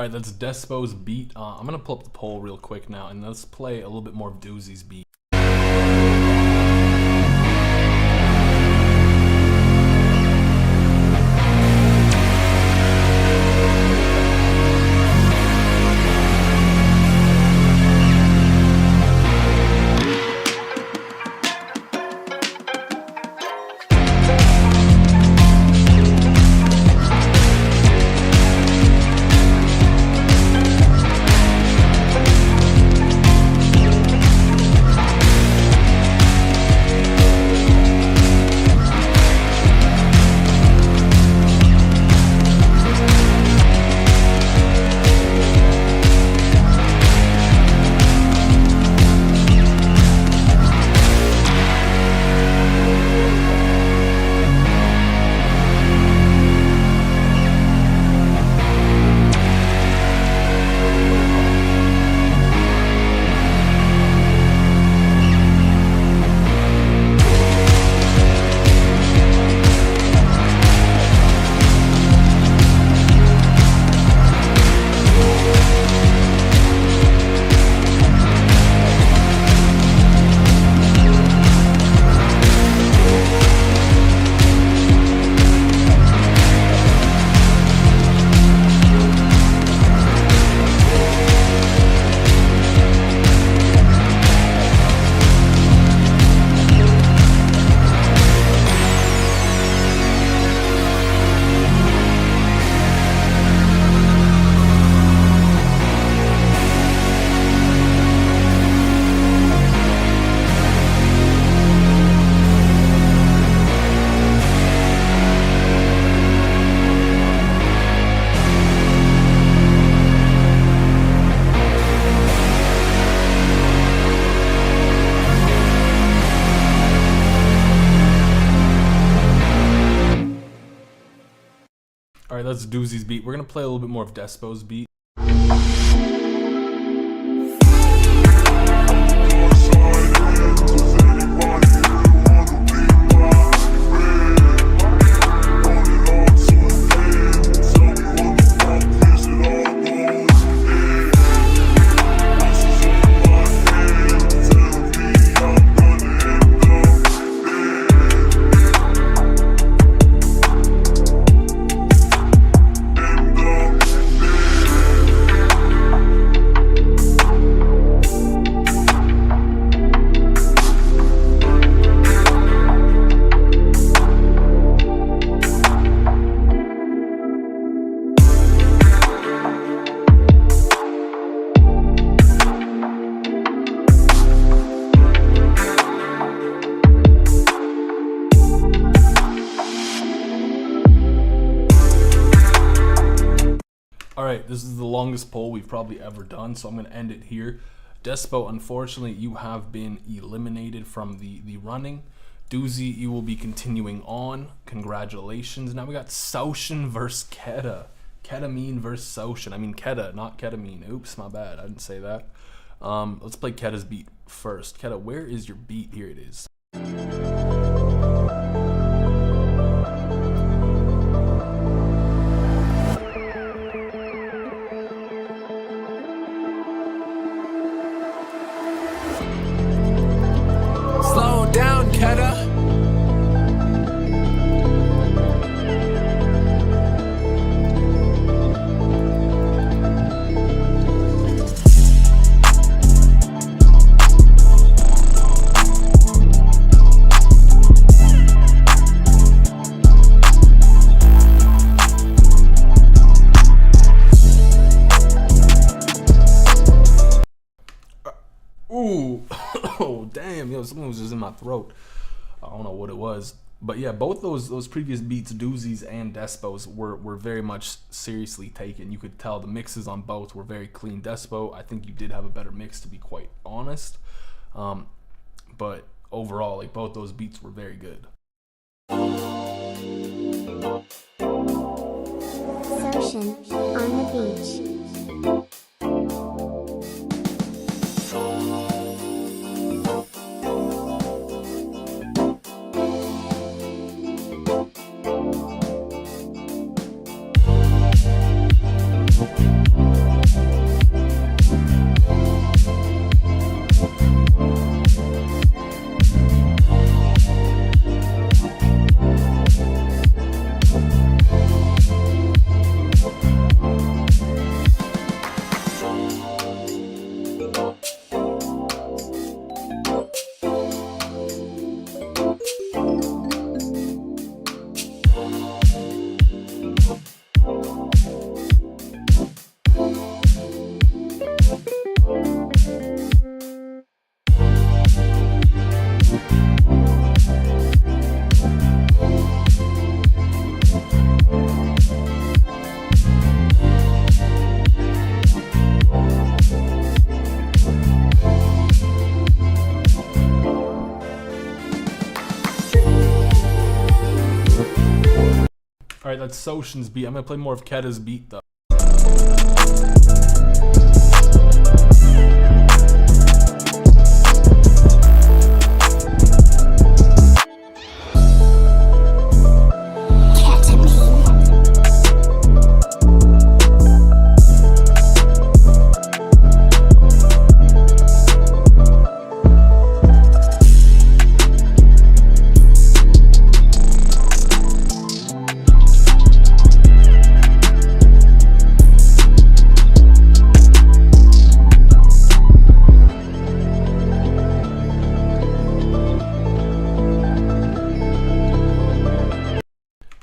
right, that's Despo's beat. I'm gonna pull up the poll real quick now, and let's play a little bit more of Doozy's beat. All right, that's Doozy's beat. We're gonna play a little bit more of Despo's beat. Alright, this is the longest poll we've probably ever done, so I'm going to end it here. Despo, unfortunately, you have been eliminated from the running. Doozy, you will be continuing on. Congratulations. Now we got Soushin versus Keta. Ketamine versus Soushin. I mean Keta, not ketamine. Oops, my bad. I didn't say that. Let's play Keta's beat first. Keta, where is your beat? Here it is. Slow down, Keta. Ooh, oh damn, yo, something was just in my throat. I don't know what it was, but yeah, both those previous beats, Doozy's and Despo's, were very much seriously taken. You could tell the mixes on both were very clean. Despo, I think you did have a better mix, to be quite honest, but overall, like, both those beats were very good. Soushin on the beach. Alright, that's Soshin's beat. I'm gonna play more of Keda's beat though.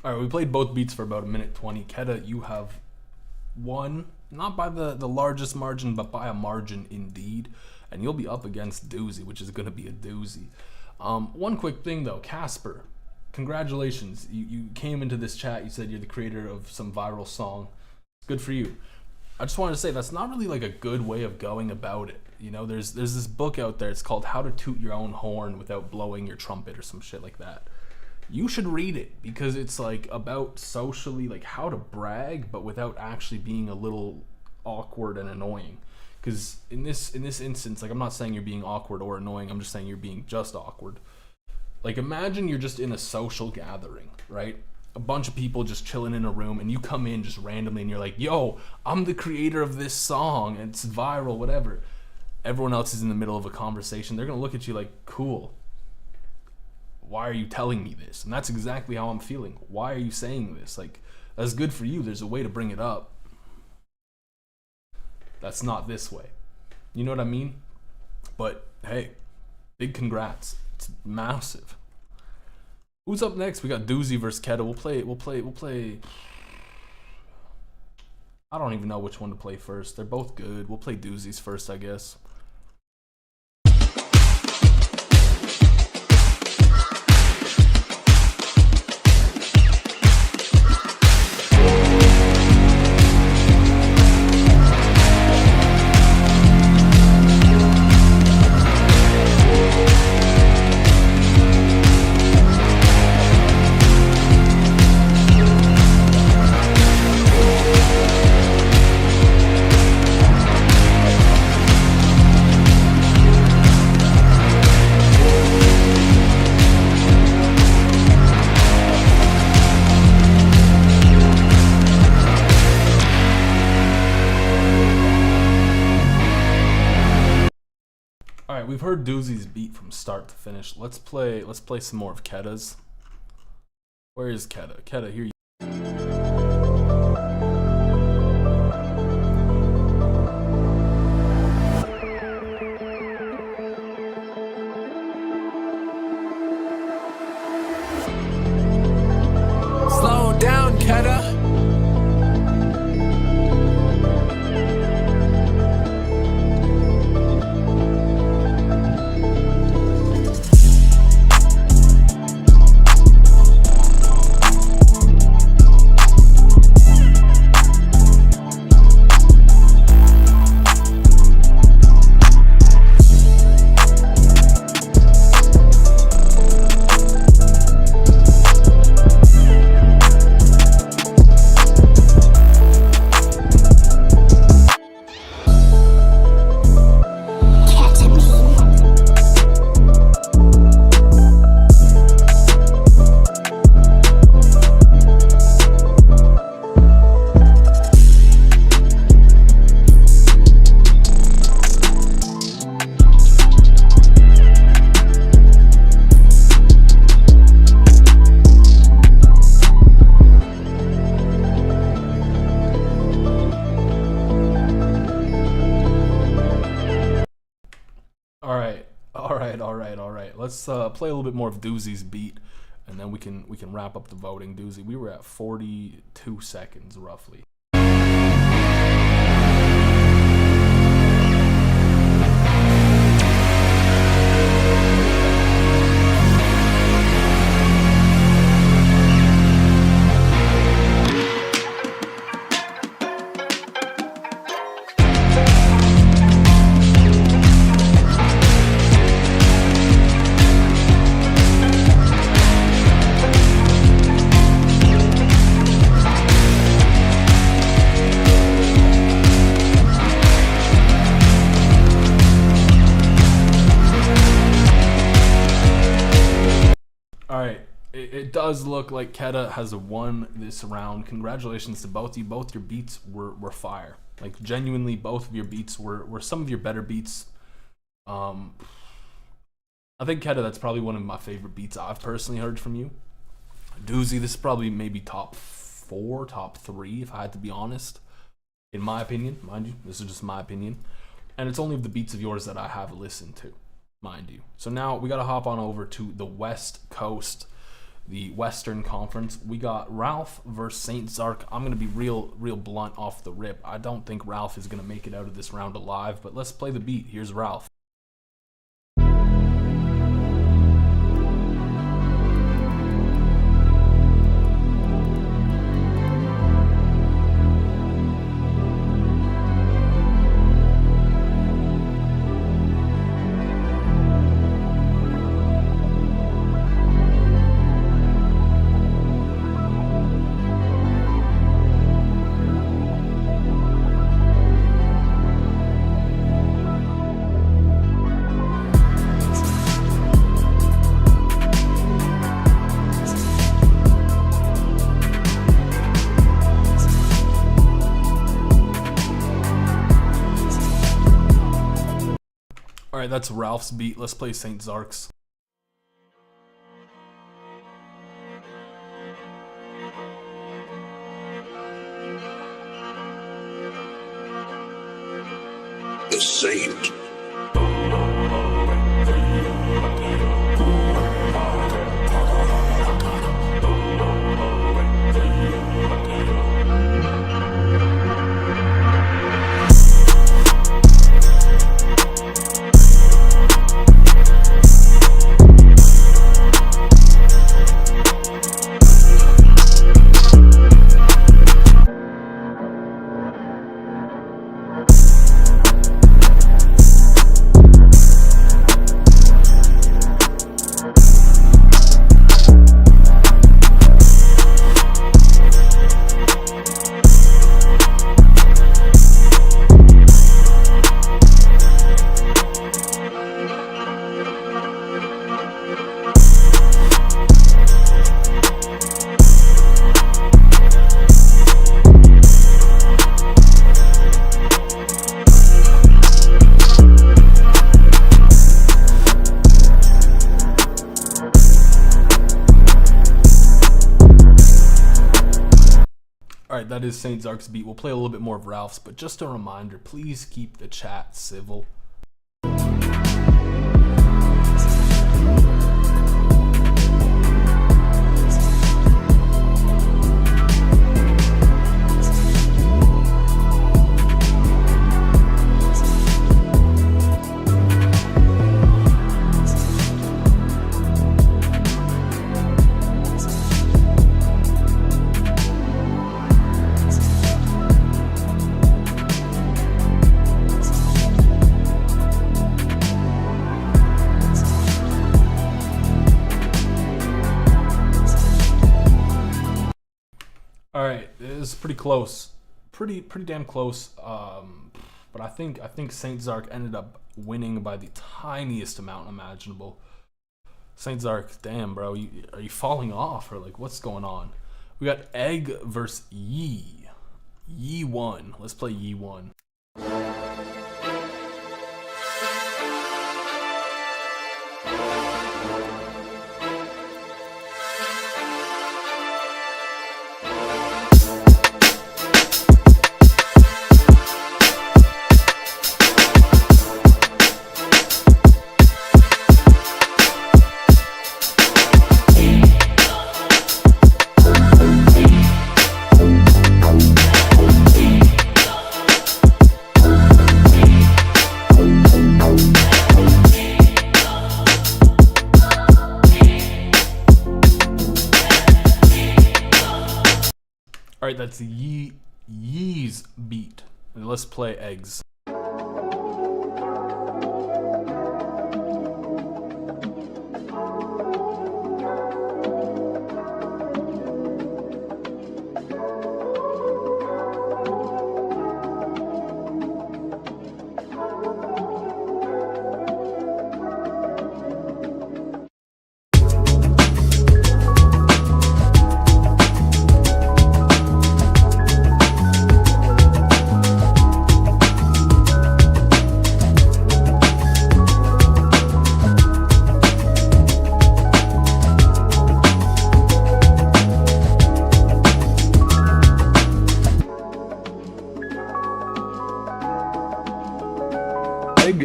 Alright, we played both beats for about 1:20. Keda, you have won, not by the largest margin, but by a margin indeed. And you'll be up against Doozy, which is going to be a doozy. One quick thing though, Casper, congratulations. You came into this chat, you said you're the creator of some viral song. Good for you. I just wanted to say that's not really like a good way of going about it. You know, there's this book out there, it's called How to Toot Your Own Horn Without Blowing Your Trumpet or some shit like that. You should read it because it's like about socially like how to brag but without actually being a little awkward and annoying. Because in this instance, like I'm not saying you're being awkward or annoying, I'm just saying you're being just awkward. Like imagine you're just in a social gathering, right? A bunch of people just chilling in a room and you come in just randomly and you're like, yo, I'm the creator of this song, and it's viral, whatever. Everyone else is in the middle of a conversation. They're gonna look at you like, cool. Why are you telling me this? And that's exactly how I'm feeling. Why are you saying this? Like, that's good for you. There's a way to bring it up. That's not this way. You know what I mean? But hey, big congrats. It's massive. Who's up next? We got Doozy versus Keda. We'll play. I don't even know which one to play first. They're both good. We'll play Doozy's first, I guess. Alright, we've heard Doozy's beat from start to finish. Let's play some more of Keda's. Where is Keda? Keda, here you Slow down, Keda. let's play a little bit more of Doozy's beat, and then we can wrap up the voting. Doozy, we were at 42 seconds roughly. Alright, it does look like Keta has won this round. Congratulations to both of you. Both your beats were fire. Like, genuinely, both of your beats were some of your better beats. I think, Keta, that's probably one of my favorite beats I've personally heard from you. Doozy, this is probably maybe top 4, top 3, if I had to be honest. In my opinion, mind you, this is just my opinion. And it's only of the beats of yours that I have listened to, mind you. So now we got to hop on over to the West Coast, the Western Conference. We got Ralph versus Saint Zark. I'm going to be real blunt off the rip. I don't think Ralph is going to make it out of this round alive, but let's play the beat. Here's Ralph. Alright, that's Ralph's beat. Let's play Saint Zark's. The Saint. Alright, that is Saint Zark's beat. We'll play a little bit more of Ralph's, but just a reminder, please keep the chat civil. Alright, it was pretty close. Pretty damn close. But I think Saint Zark ended up winning by the tiniest amount imaginable. Saint Zark, damn bro, are you falling off or like what's going on? We got Egg versus Yee. Yee won. Let's play Yee won. All right, that's Yee's beat. And let's play Eggs.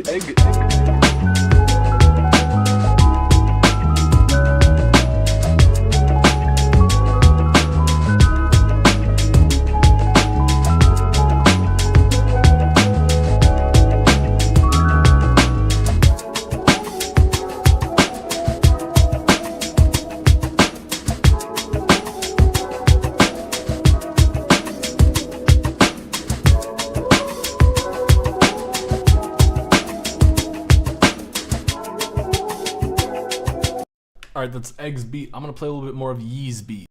Egg. All right, that's Egg's beat. I'm gonna play a little bit more of Yee's beat.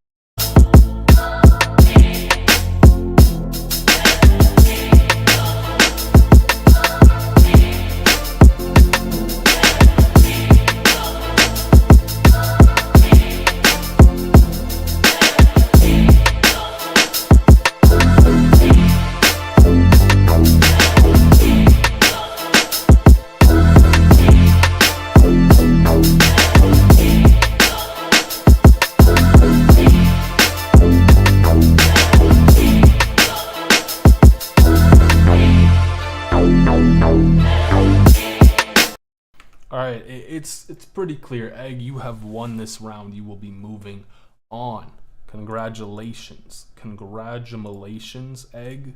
Alright, it's pretty clear. Egg, you have won this round. You will be moving on. Congratulations. Congratulations, Egg.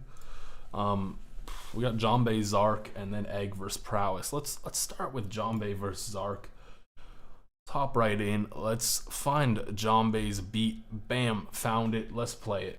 We got Jambay, Zark, and then Egg versus Prowess. Let's start with Jambay versus Zark. Hop right in. Let's find Jambay's beat. Bam, found it. Let's play it.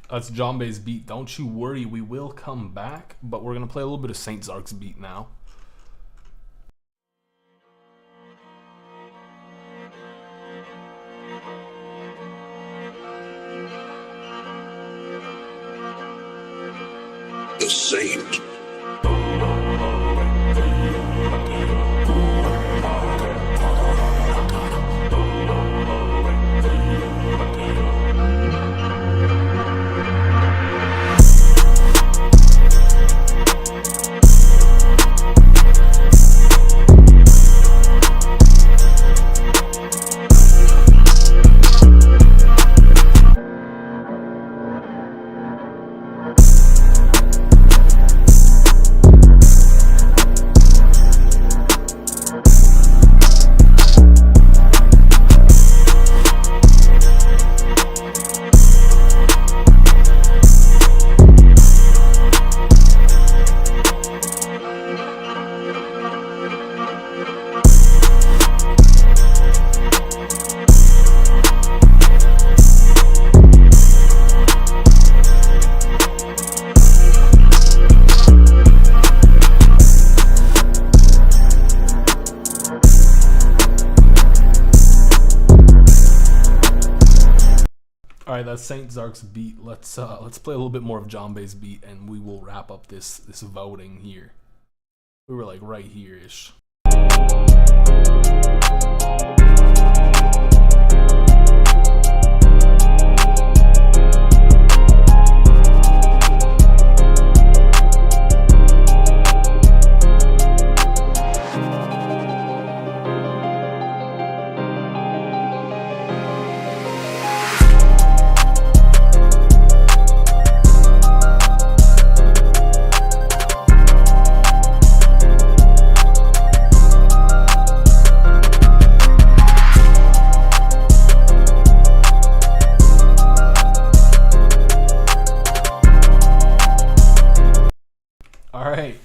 That's Jambay's beat. Don't you worry, we will come back, but we're gonna play a little bit of Saint Zark's beat now. The Saint. All right, that's Saint Zark's beat. Let's play a little bit more of Jambay's beat, and we will wrap up this voting here. We were like right here-ish.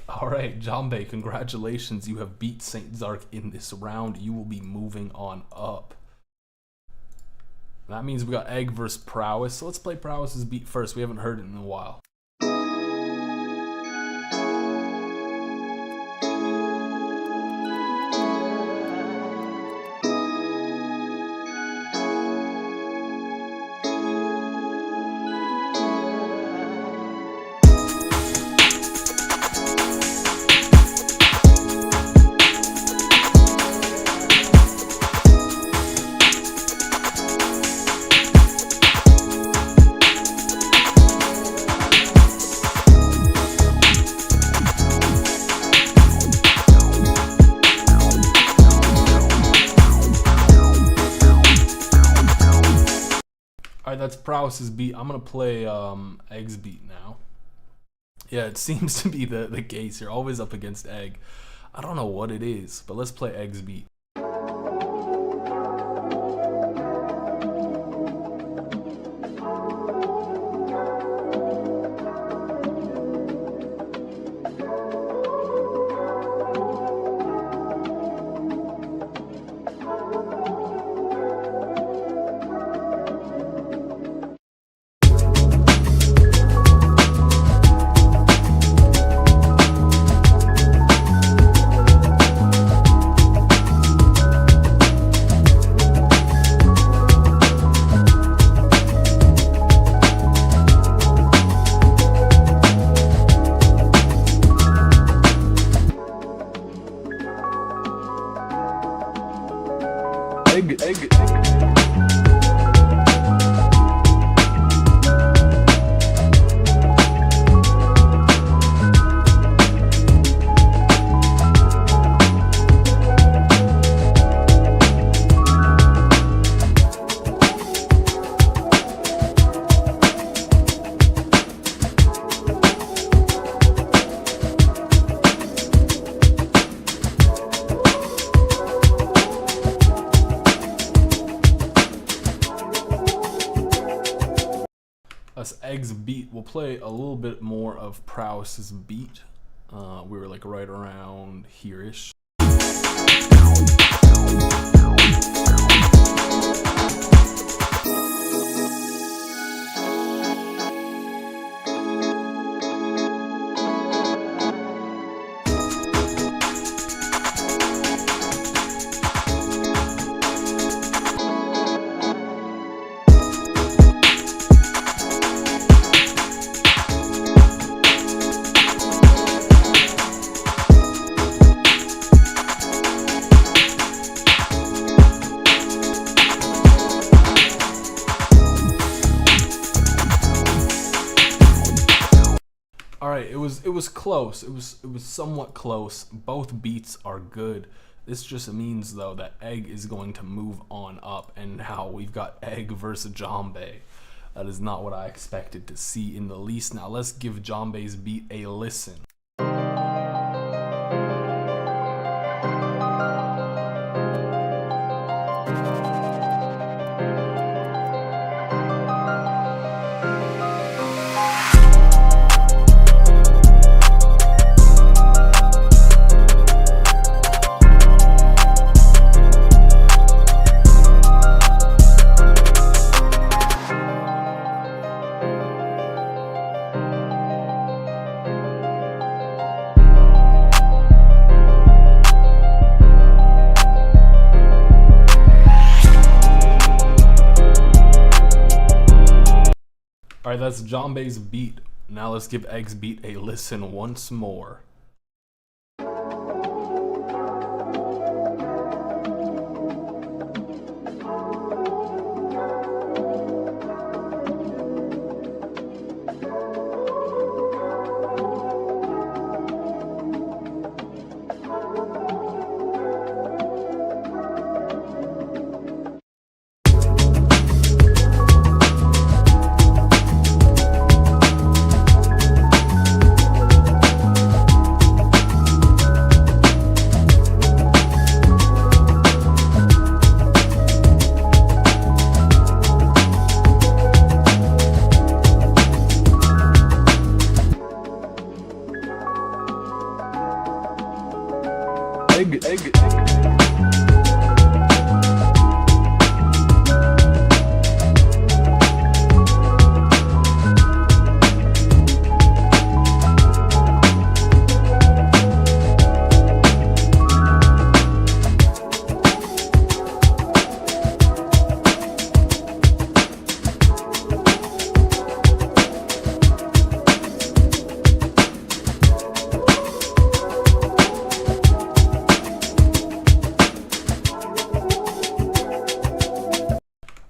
Alright, Jambe, congratulations. You have beat Saint Zark in this round. You will be moving on up. That means we got Egg versus Prowess. So let's play Prowess's beat first. We haven't heard it in a while. Alright, that's Prowess's beat. I'm gonna play Egg's beat now. Yeah, it seems to be the case. You're always up against Egg. I don't know what it is, but let's play Egg's beat. Egg. That's Egg's beat. We'll play a little bit more of Prowess's beat. We were like right around here-ish. Alright, it was close. It was somewhat close. Both beats are good. This just means though that Egg is going to move on up, and now we've got Egg versus Jambe. That is not what I expected to see in the least. Now let's give Jambe's beat a listen. Alright, that's Jambe's beat. Now let's give Egg's beat a listen once more.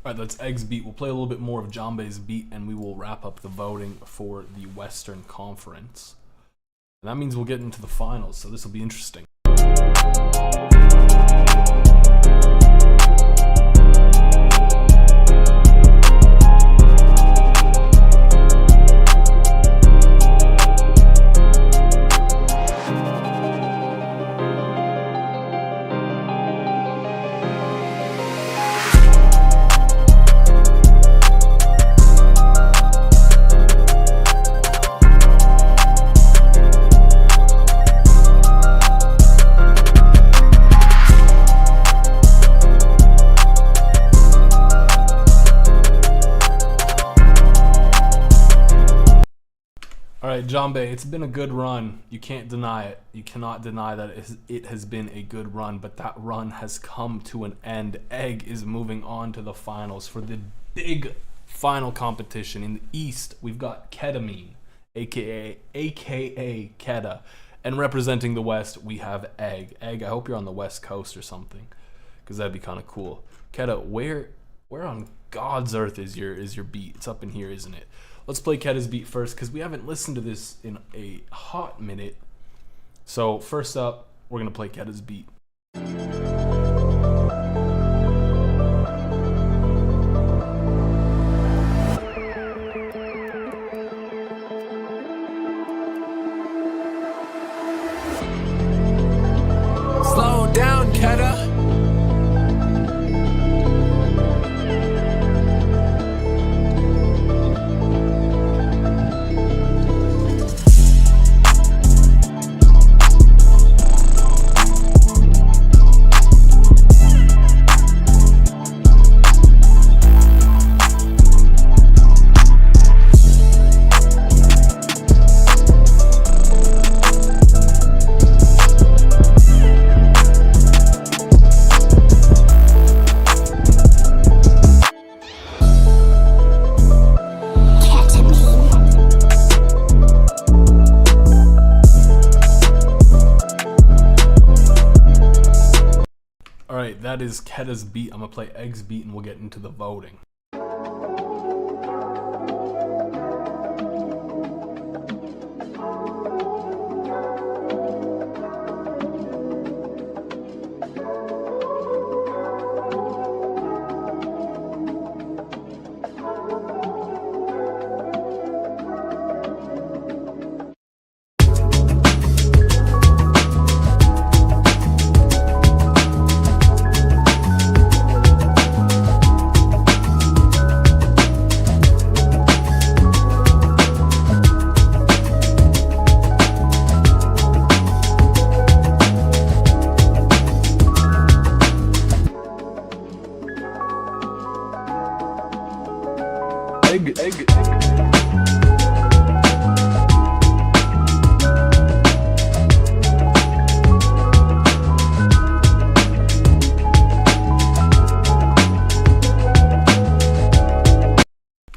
Alright, that's Egg's beat. We'll play a little bit more of Jambe's beat, and we will wrap up the voting for the Western Conference. And that means we'll get into the finals, so this will be interesting. Alright, Jambe, it's been a good run. You can't deny it. You cannot deny that it has been a good run, but that run has come to an end. Egg is moving on to the finals for the big final competition. In the East, we've got Ketamine, aka Keta. And representing the West, we have Egg. Egg, I hope you're on the West Coast or something, because that'd be kind of cool. Keta, where on God's earth is your beat? It's up in here, isn't it? Let's play Keta's beat first, because we haven't listened to this in a hot minute. So first up, we're going to play Keta's beat. Slow down, Keta. Alright, that is Keta's beat. I'm going to play Egg's beat and we'll get into the voting.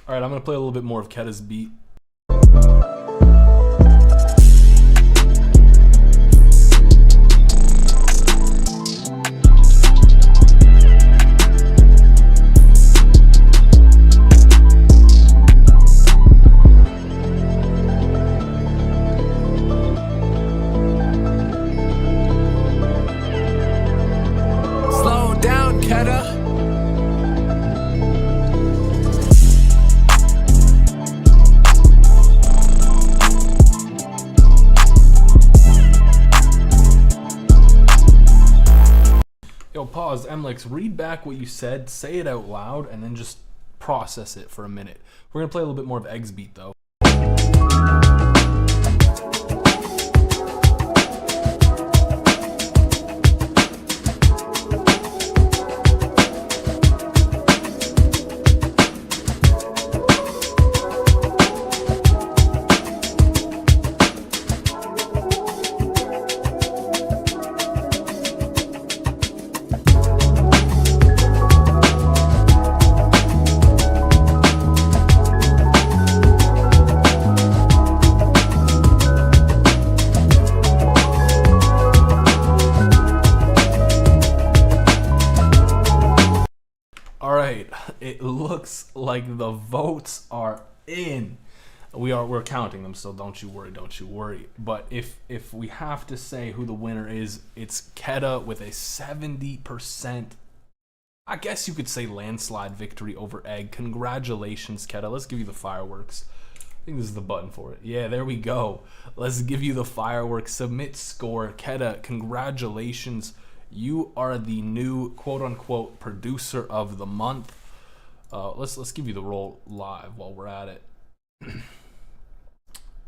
Alright, I'm going to play a little bit more of Keta's beat. Slow down, Keta. Yo, pause, Mlex, read back what you said, say it out loud, and then just process it for a minute. We're going to play a little bit more of Egg's beat, though. it looks like the votes are in. We're counting them, so don't you worry. But if we have to say who the winner is, it's Keta with a 70%. I guess you could say landslide victory over Egg. Congratulations, Keta. Let's give you the fireworks. I think this is the button for it. Yeah, there we go. Let's give you the fireworks. Submit score. Keta, congratulations. You are the new quote-unquote producer of the month. Let's give you the role live while we're at it.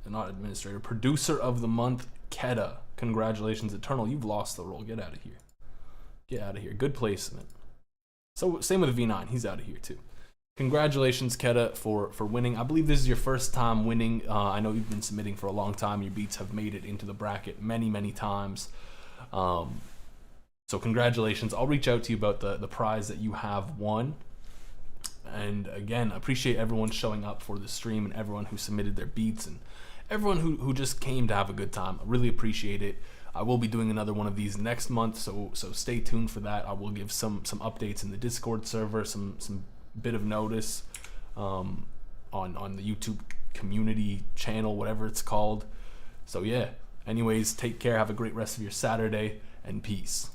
Not administrator. Producer of the month, Keta. Congratulations, Eternal. You've lost the role. Get out of here. Get out of here. Good placement. So same with V9. He's out of here too. Congratulations, Keta, for winning. I believe this is your first time winning. I know you've been submitting for a long time. Your beats have made it into the bracket many times. So congratulations. I'll reach out to you about the prize that you have won. And again, appreciate everyone showing up for the stream and everyone who submitted their beats and everyone who just came to have a good time. I really appreciate it. I will be doing another one of these next month, so stay tuned for that. I will give some updates in the Discord server, some bit of notice on the YouTube community channel, whatever it's called. So yeah, anyways, take care. Have a great rest of your Saturday, and peace.